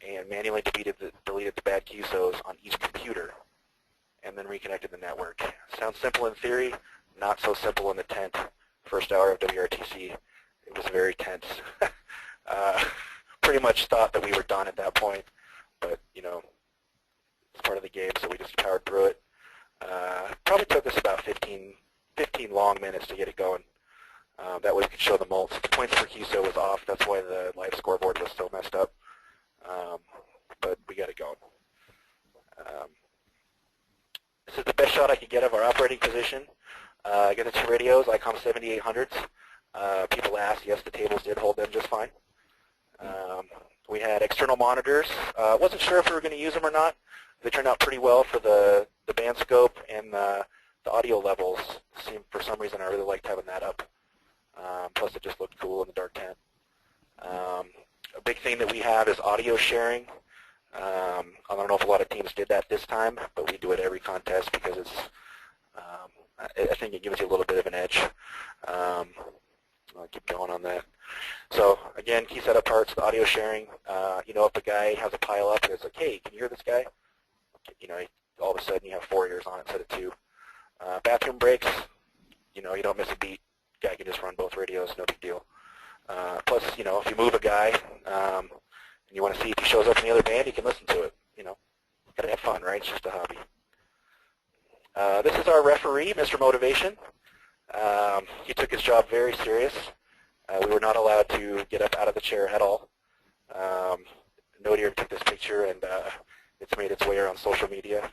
and manually deleted the bad QSOs on each computer, and then reconnected the network. Sounds simple in theory, not so simple in the tent. First hour of WRTC, it was very tense. Pretty much thought that we were done at that point, but you know, it's part of the game, so we just powered through it. Probably took us about 15 long minutes to get it going. That way we could show the mults. The points per QSO was off. That's why the live scoreboard was still messed up. But we got it going. This is the best shot I could get of our operating position. I got the two radios, ICOM 7800s. People asked, yes, the tables did hold them just fine. We had external monitors. Wasn't sure if we were going to use them or not. They turned out pretty well for the band scope and the audio levels. For some reason, I really liked having that up. Plus, it just looked cool in the dark tent. A big thing that we have is audio sharing. I don't know if a lot of teams did that this time, but we do it every contest because it's. I think it gives you a little bit of an edge. I'll keep going on that. So again, key setup parts, the audio sharing. You know, if a guy has a pile up and it's like, hey, can you hear this guy? You know, all of a sudden you have 4 ears on it instead of 2. Bathroom breaks. You know, you don't miss a beat. Guy can just run both radios, no big deal. Plus, you know, if you move a guy and you want to see if he shows up in the other band, you can listen to it. You know, gotta have fun, right? It's just a hobby. This is our referee, Mr. Motivation. He took his job very serious. We were not allowed to get up out of the chair at all. Nodier took this picture, and it's made its way around social media.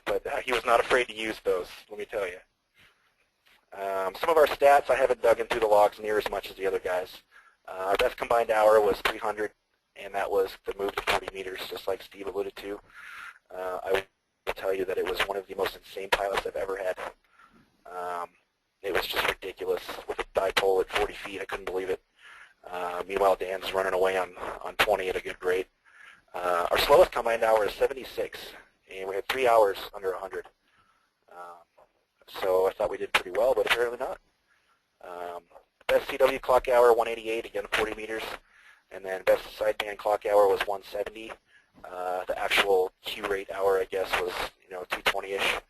But he was not afraid to use those, let me tell you. Some of our stats, I haven't dug into the logs near as much as the other guys. Our best combined hour was 300, and that was the move to 40 meters, just like Steve alluded to. I will tell you that it was one of the most insane pilots I've ever had. It was just ridiculous. With a dipole at 40 feet, I couldn't believe it. Meanwhile, Dan's running away on 20 at a good rate. Our slowest combined hour is 76, and we had 3 hours under 100. So I thought we did pretty well, but apparently not. Best CW clock hour, 188, again 40 meters. And then best sideband clock hour was 170. The actual Q rate hour, I guess, was 220-ish.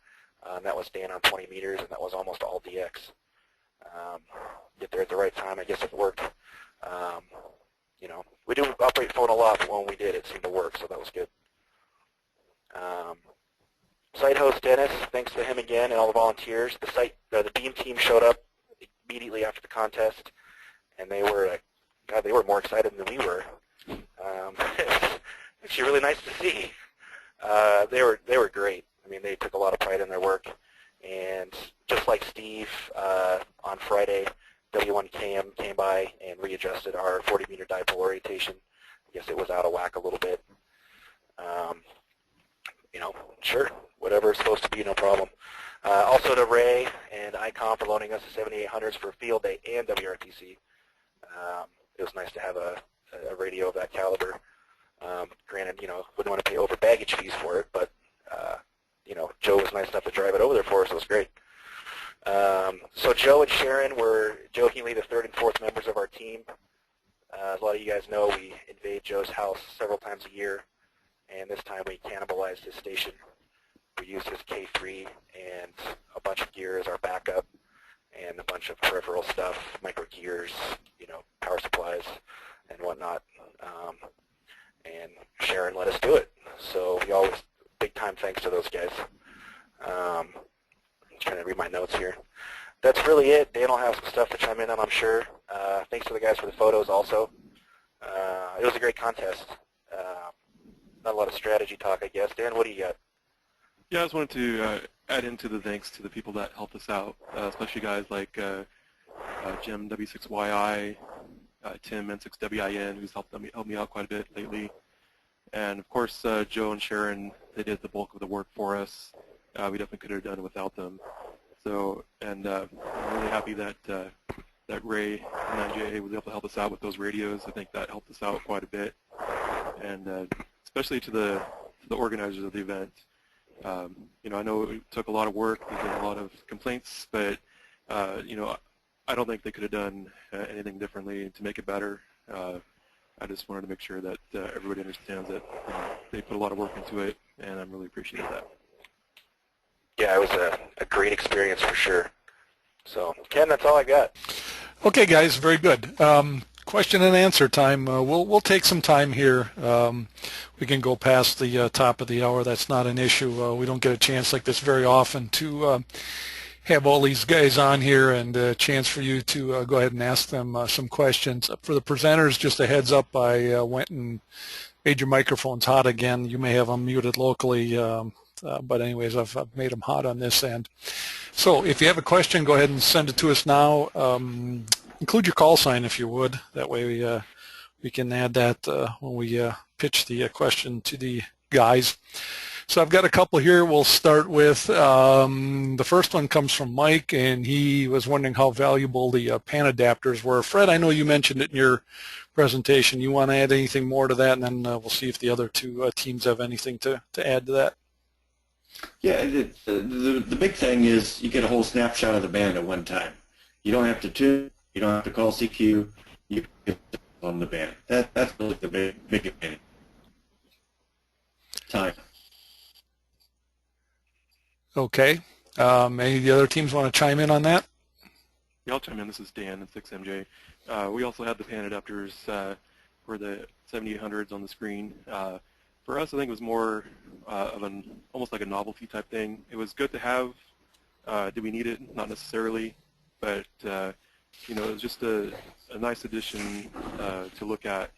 That was Dan on 20 meters, and that was almost all DX. Get there at the right time, I guess it worked. We do operate phone a lot, but when we did, it seemed to work, so that was good. Site host Dennis, thanks to him again and all the volunteers. The beam team showed up immediately after the contest. and they were, God, they were more excited than we were. It's actually really nice to see. They were great. I mean, they took a lot of pride in their work, and just like Steve, on Friday, W1KM came by and readjusted our 40-meter dipole orientation. I guess it was out of whack a little bit. You know, sure, whatever it's supposed to be, no problem. Also to Ray and ICOM for loaning us the 7800s for field day and WRTC. It was nice to have a radio of that caliber. Granted, you know, wouldn't want to pay over baggage fees for it, but, you know, Joe was nice enough to drive it over there for us, so it was great. So Joe and Sharon were jokingly the third and fourth members of our team. As a lot of you guys know, we invade Joe's house several times a year, and this time we cannibalized his station. We used his K3 and a bunch of gear as our backup, and a bunch of peripheral stuff, micro gears, you know, power supplies, and whatnot. And Sharon let us do it. So we always, big time thanks to those guys. I'm trying to read my notes here. That's really it. Dan will have some stuff to chime in on, I'm sure. Thanks to the guys for the photos also. It was a great contest. Not a lot of strategy talk, I guess. Dan, what do you got? Yeah, I just wanted to add into the thanks to the people that helped us out, especially guys like Jim W6YI, Tim N6WIN, who's helped me out quite a bit lately. And of course, Joe and Sharon, they did the bulk of the work for us. We definitely could have done it without them. So, and I'm really happy that that Ray and IJA was able to help us out with those radios. I think that helped us out quite a bit, and especially to the organizers of the event. You know, I know it took a lot of work. There's been a lot of complaints, but you know, I don't think they could have done anything differently to make it better. I just wanted to make sure that everybody understands that they put a lot of work into it, and I'm really appreciative of that. Yeah, it was a great experience for sure. So, Ken, that's all I got. Okay, guys, very good. Question and answer time. We'll take some time here. We can go past the top of the hour. That's not an issue. We don't get a chance like this very often to have all these guys on here and a chance for you to go ahead and ask them some questions. For the presenters, just a heads up, I went and made your microphones hot again. You may have them muted locally, but anyways, I've made them hot on this end. So if you have a question, go ahead and send it to us now. Include your call sign if you would. That way we can add that when we pitch the question to the guys. So I've got a couple here. We'll start with the first one comes from Mike, and he was wondering how valuable the pan adapters were. Fred, I know you mentioned it in your presentation. You want to add anything more to that, and then we'll see if the other two teams have anything to add to that. Yeah, the big thing is you get a whole snapshot of the band at one time. You don't have to tune. You don't have to call CQ. You can get on the band. That's really the big advantage. Time. Okay. Any of the other teams want to chime in on that? Yeah, I'll chime in. This is Dan, N6MJ. We also had the pan adapters for the 7800s on the screen. For us, I think it was more of almost like a novelty type thing. It was good to have. Did we need it? Not necessarily, but you know, it was just a nice addition to look at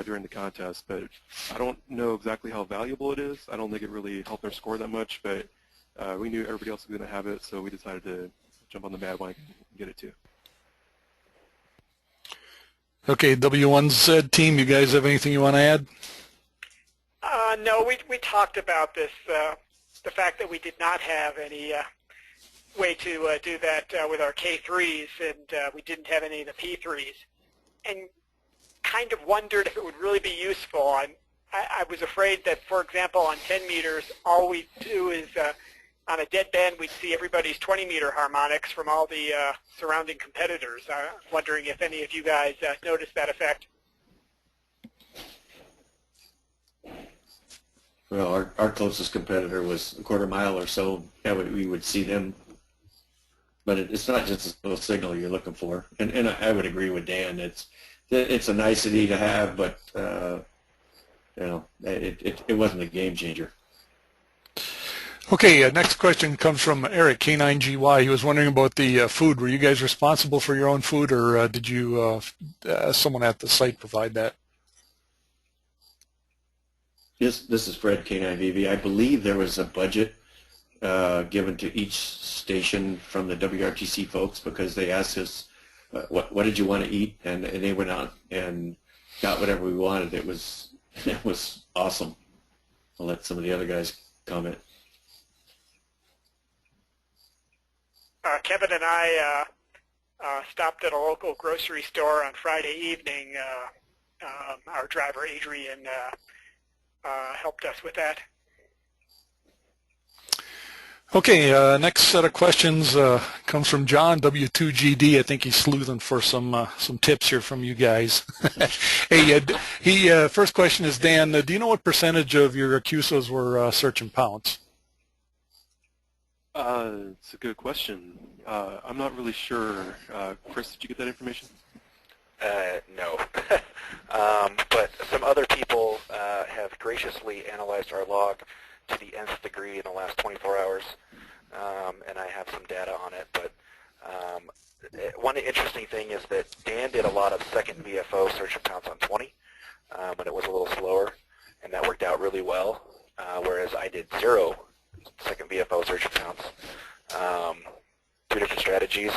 during the contest. But I don't know exactly how valuable it is. I don't think it really helped our score that much, but we knew everybody else was going to have it, so we decided to jump on the bandwagon and get it too. Okay, W1Z team, you guys have anything you want to add? No, we talked about this, the fact that we did not have any way to do that with our K3s, and we didn't have any of the P3s, and kind of wondered if it would really be useful. I was afraid that, for example, on 10 meters, all we do is on a dead band, we'd see everybody's 20-meter harmonics from all the surrounding competitors. Wondering if any of you guys noticed that effect. Well, our closest competitor was a quarter mile or so. Yeah, we would see them. But it's not just a little signal you're looking for. And I would agree with Dan. It's a nicety to have, but you know, it wasn't a game changer. Okay, next question comes from Eric, K9GY. He was wondering about the food. Were you guys responsible for your own food, or did you someone at the site provide that? This is Fred, K9VV. I believe there was a budget given to each station from the WRTC folks because they asked us, what did you want to eat? And they went out and got whatever we wanted. It was awesome. I'll let some of the other guys comment. Kevin and I stopped at a local grocery store on Friday evening. Our driver, Adrian, helped us with that. Okay, next set of questions comes from John, W2GD. I think he's sleuthing for some tips here from you guys. Hey, first question is, Dan, do you know what percentage of your CUSOs were search and pounce? It's a good question. I'm not really sure. Chris, did you get that information? No. But some other people have graciously analyzed our log to the nth degree in the last 24 hours, and I have some data on it. But one interesting thing is that Dan did a lot of second VFO search and pounce on 20 when it was a little slower, and that worked out really well, whereas I did 0 second VFO search and pounce. 2 different strategies,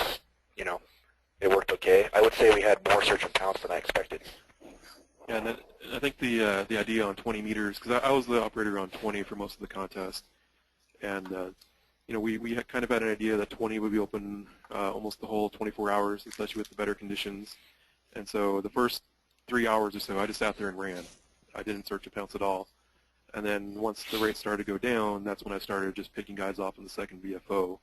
you know, it worked okay. I would say we had more search and pounce than I expected. Yeah, and I think the idea on 20 meters, because I was the operator on 20 for most of the contest, and you know, we had kind of had an idea that 20 would be open almost the whole 24 hours, especially with the better conditions. And so the first 3 hours or so, I just sat there and ran. I didn't search and pounce at all. And then once the rate started to go down, that's when I started just picking guys off in the second VFO.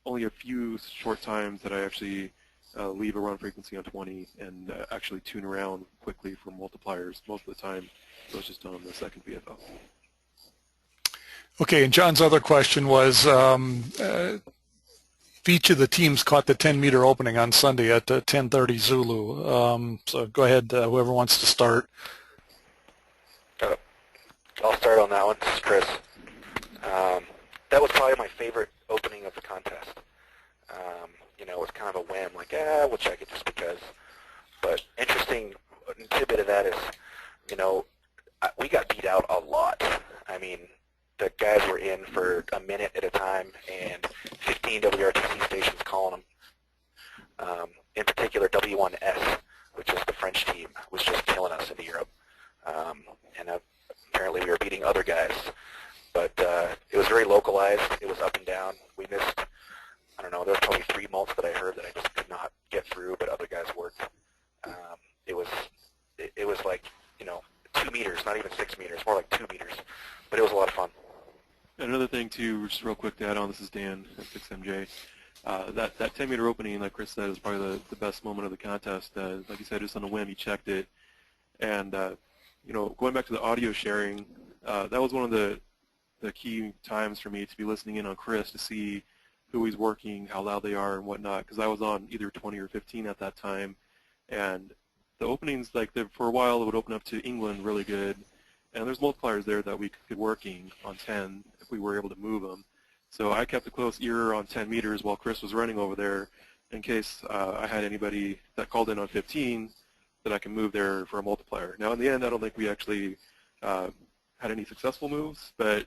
Only a few short times that I actually leave a run frequency on 20 and actually tune around quickly for multipliers. Most of the time, it was just done on the second VFO. Okay, and John's other question was, if each of the teams caught the 10-meter opening on Sunday at 10:30 Zulu. So go ahead, whoever wants to start. I'll start on that one. This is Chris. That was probably my favorite opening of the contest. You know, it was kind of a whim, like, we'll check it just because. But interesting tidbit of that is, you know, we got beat out a lot. I mean, the guys were in for a minute at a time, and 15 WRTC stations calling them. In particular, W1S, which is the French team, was just killing us into Europe. And apparently we were beating other guys. But it was very localized. It was up and down. We missed, I don't know, there were probably 3 mults that I heard that I just could not get through, but other guys worked. It was like, you know, 2 meters, not even 6 meters, more like 2 meters. But it was a lot of fun. Another thing, too, just real quick to add on, this is Dan, N6MJ. That 10-meter opening, like Chris said, is probably the best moment of the contest. Like you said, just on a whim, he checked it. And, you know, going back to the audio sharing, that was one of the key times for me to be listening in on Chris to see who he's working, how loud they are, and whatnot, because I was on either 20 or 15 at that time. And the openings, like for a while, it would open up to England really good. And there's multipliers there that we could working on 10 if we were able to move them. So I kept a close ear on 10 meters while Chris was running over there in case I had anybody that called in on 15 that I can move there for a multiplier. Now, in the end, I don't think we actually had any successful moves, but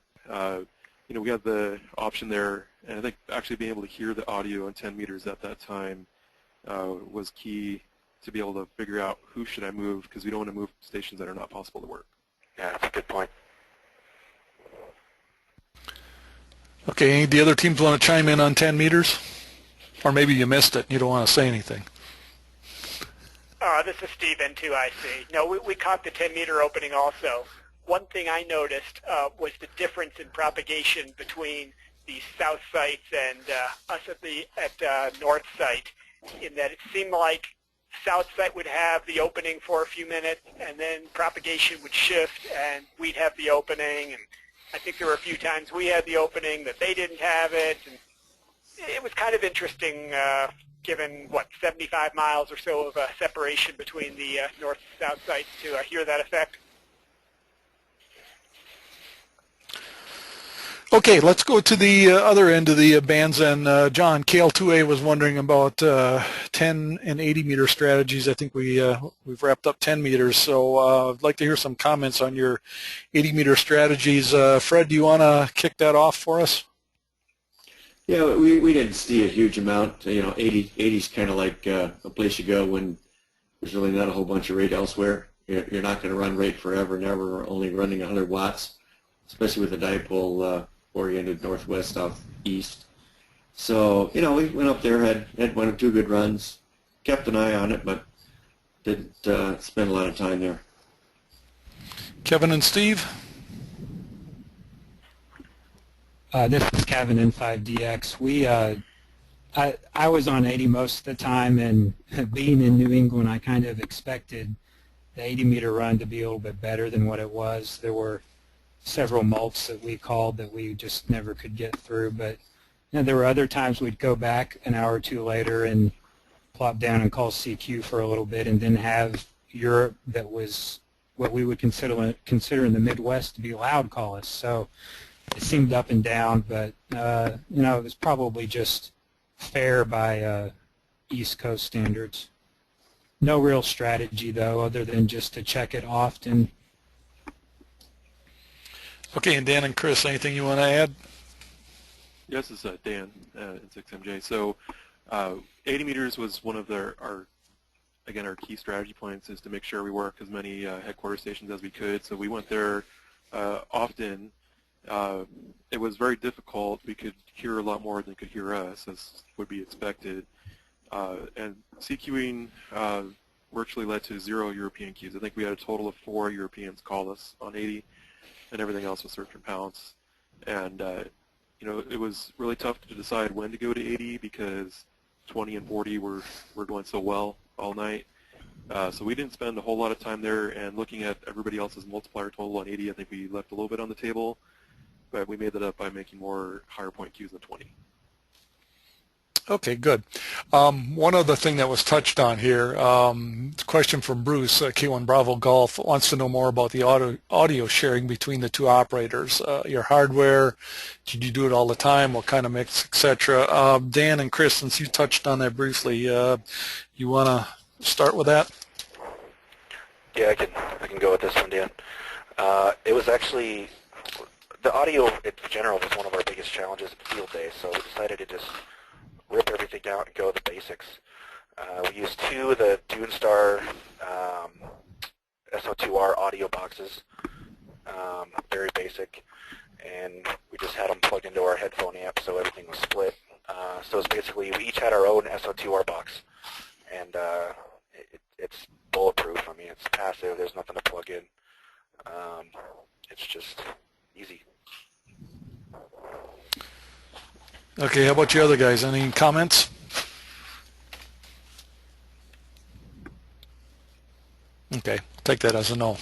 you know, we had the option there, and I think actually being able to hear the audio on 10 meters at that time was key to be able to figure out who should I move, because we don't want to move stations that are not possible to work. Yeah, that's a good point. Okay, any of the other teams want to chime in on 10 meters? Or maybe you missed it and you don't want to say anything. This is Steve, N2IC. No, we caught the 10-meter opening also. One thing I noticed was the difference in propagation between the south sites and us at north site, in that it seemed like south site would have the opening for a few minutes, and then propagation would shift, and we'd have the opening. And I think there were a few times we had the opening that they didn't have it. And it was kind of interesting, given, 75 miles or so of separation between the north and south sites to hear that effect. Okay, let's go to the other end of the bands. And John, KL2A was wondering about 10 and 80 meter strategies. I think we've wrapped up 10 meters. So I'd like to hear some comments on your 80 meter strategies. Fred, do you want to kick that off for us? Yeah, we didn't see a huge amount. 80 is kind of like a place you go when there's really not a whole bunch of rate elsewhere. You're not going to run rate forever and ever. We're only running 100 watts, especially with a dipole oriented northwest, southeast. So, we went up there, had one or two good runs, kept an eye on it, but didn't spend a lot of time there. Kevin and Steve? This is Kevin, N5DX. I was on 80 most of the time, and being in New England, I kind of expected the 80 meter run to be a little bit better than what it was. There were several mults that we called that we just never could get through, but there were other times we'd go back an hour or two later and plop down and call CQ for a little bit, and then have Europe, that was what we would consider in the Midwest to be loud, call us. So it seemed up and down, but it was probably just fair by East Coast standards. No real strategy though, other than just to check it often. Okay, and Dan and Chris, anything you want to add? Yes, this is Dan, N6MJ. So 80 meters was one of our key strategy points, is to make sure we work as many headquarters stations as we could. So we went there often. It was very difficult. We could hear a lot more than could hear us, as would be expected. And CQing virtually led to 0 European queues. I think we had a total of 4 Europeans call us on 80, and everything else was search and pounce. And it was really tough to decide when to go to 80, because 20 and 40 were going so well all night. So we didn't spend a whole lot of time there, and looking at everybody else's multiplier total on 80, I think we left a little bit on the table, but we made that up by making more higher point queues than 20. Okay, good. One other thing that was touched on here, question from Bruce, K1 Bravo Golf, wants to know more about the audio sharing between the two operators. Your hardware, did you do it all the time, what kind of mix, etc. Dan and Chris, since you touched on that briefly, you want to start with that? Yeah, I can go with this one, Dan. It was actually, the audio in general was one of our biggest challenges at field day, so we decided to just rip everything out and go with the basics. We used 2 of the DuneStar SO2R audio boxes, very basic, and we just had them plugged into our headphone amp, so everything was split. So it's basically, we each had our own SO2R box, and it's bulletproof. I mean, it's passive, there's nothing to plug in. It's just easy. Okay, how about you other guys? Any comments? Okay, take that as a no. All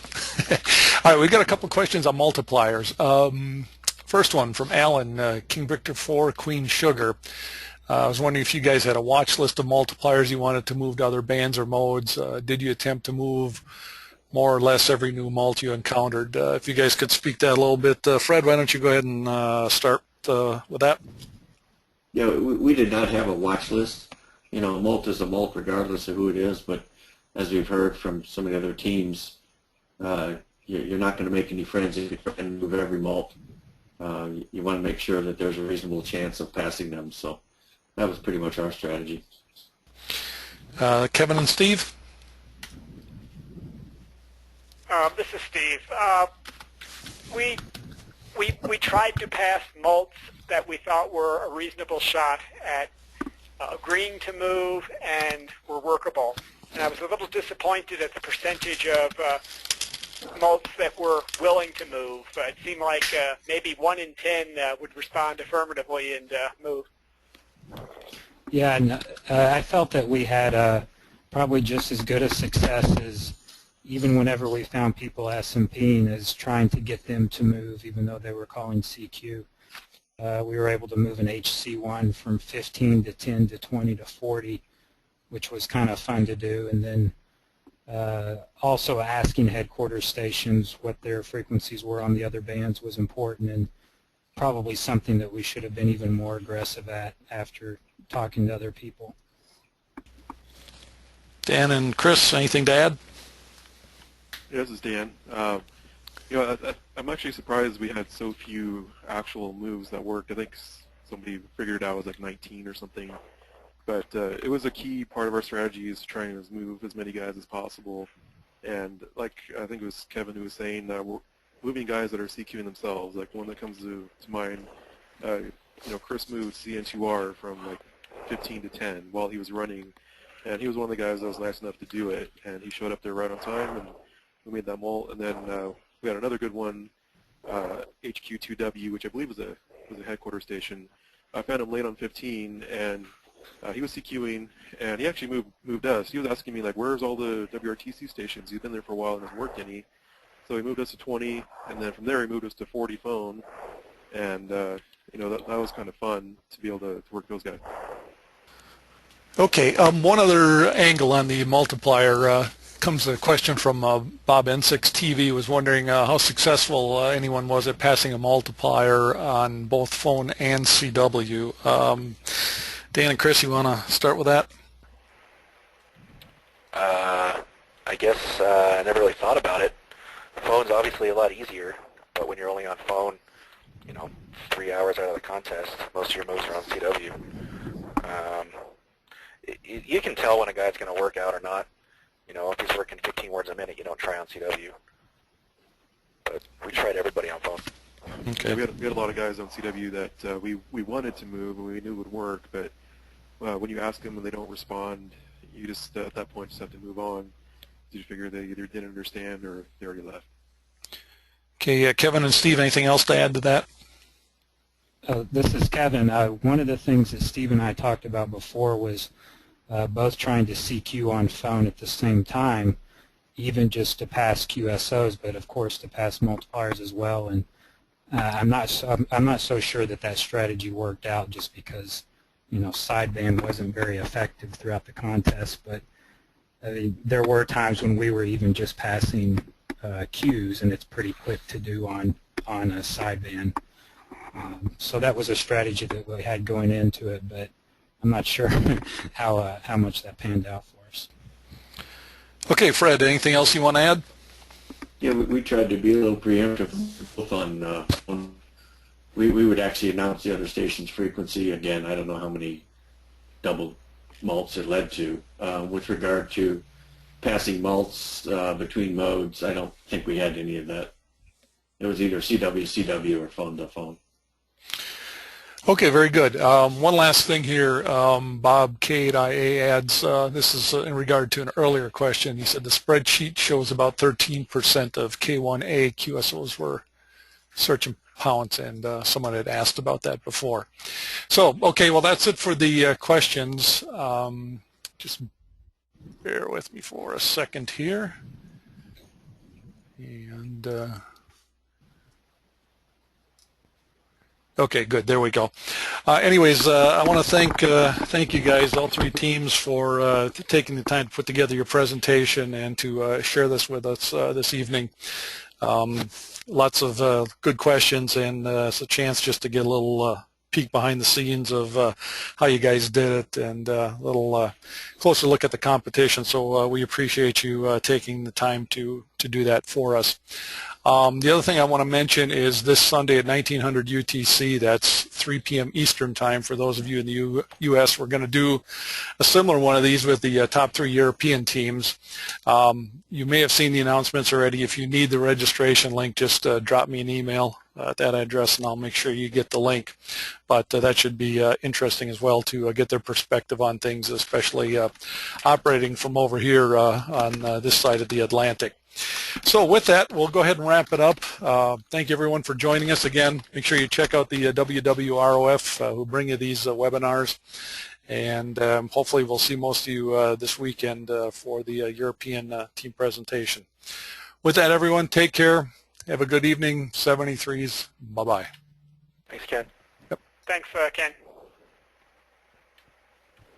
right, we got a couple questions on multipliers. First one from Alan, King Victor 4, Queen Sugar. I was wondering if you guys had a watch list of multipliers you wanted to move to other bands or modes. Did you attempt to move more or less every new multi you encountered? If you guys could speak that a little bit. Fred, why don't you go ahead and start with that? Yeah, we did not have a watch list. A mult is a mult regardless of who it is, but as we've heard from some of the other teams, you're not going to make any friends if you try and move every mult. You want to make sure that there's a reasonable chance of passing them, so that was pretty much our strategy. Kevin and Steve? This is Steve. We tried to pass mults that we thought were a reasonable shot at agreeing to move and were workable. And I was a little disappointed at the percentage of mults that were willing to move. It seemed like maybe 1 in 10 would respond affirmatively and move. Yeah, and I felt that we had probably just as good a success as even whenever we found people SMPing, as trying to get them to move, even though they were calling CQ. We were able to move an HC1 from 15 to 10 to 20 to 40, which was kind of fun to do. And then also asking headquarters stations what their frequencies were on the other bands was important. And probably something that we should have been even more aggressive at after talking to other people. Dan and Chris, anything to add? Yeah, this is Dan. I'm actually surprised we had so few actual moves that worked. I think somebody figured out it was like 19 or something. But it was a key part of our strategy is trying to move as many guys as possible. And like I think it was Kevin who was saying, we're moving guys that are CQing themselves. Like one that comes to mind, Chris moved CN2R from like 15 to 10 while he was running. And he was one of the guys that was nice enough to do it. And he showed up there right on time, and we made that molt. And then we had another good one, HQ2W, which I believe was a headquarters station. I found him late on 15, and he was CQing, and he actually moved us. He was asking me, like, where's all the WRTC stations? He's been there for a while and hasn't worked any. So he moved us to 20, and then from there he moved us to 40 phone. And, that was kind of fun to be able to work those guys. Okay, one other angle on the multiplier comes a question from Bob N6TV, was wondering how successful anyone was at passing a multiplier on both phone and CW. Dan and Chris, you want to start with that? I guess I never really thought about it. Phone's obviously a lot easier, but when you're only on phone, 3 hours out of the contest, most of your moves are on CW. You can tell when a guy's going to work out or not. If he's working 15 words a minute, you don't try on CW. But we tried everybody on phone. Okay. Yeah, we had a lot of guys on CW that we wanted to move and we knew would work, but when you ask them and they don't respond, you just at that point just have to move on. You figure they either didn't understand or they already left. Okay, Kevin and Steve, anything else to add to that? This is Kevin. One of the things that Steve and I talked about before was both trying to CQ on phone at the same time, even just to pass QSOs, but of course to pass multipliers as well. And I'm not so sure that strategy worked out, just because sideband wasn't very effective throughout the contest. But I mean, there were times when we were even just passing Qs, and it's pretty quick to do on a sideband. So that was a strategy that we had going into it, but I'm not sure how much that panned out for us. Okay, Fred, anything else you want to add? Yeah, we tried to be a little preemptive both on we would actually announce the other station's frequency. Again, I don't know how many double mults it led to. With regard to passing mults between modes, I don't think we had any of that. It was either CW or phone to phone. Okay, very good. One last thing here. Bob K9VV adds, this is in regard to an earlier question. He said the spreadsheet shows about 13% of K9A QSOs were search and pounce, and someone had asked about that before. So, okay, well, that's it for the questions. Just bear with me for a second here. And okay, good. There we go. Anyways, I want to thank you guys, all three teams, for taking the time to put together your presentation and to share this with us this evening. Lots of good questions, and it's a chance just to get a little peek behind the scenes of how you guys did it, and a little closer look at the competition. So we appreciate you taking the time to do that for us. The other thing I want to mention is this Sunday at 1900 UTC, that's 3 p.m. Eastern Time for those of you in the U.S., we're going to do a similar one of these with the top 3 European teams. You may have seen the announcements already. If you need the registration link, just drop me an email at that address, and I'll make sure you get the link. But that should be interesting as well to get their perspective on things, especially operating from over here on this side of the Atlantic. So with that, we'll go ahead and wrap it up. Thank you, everyone, for joining us again. Make sure you check out the WWROF who bring you these webinars. And hopefully we'll see most of you this weekend for the European team presentation. With that, everyone, take care. Have a good evening. 73s. Bye-bye. Thanks, Ken. Thanks, Ken.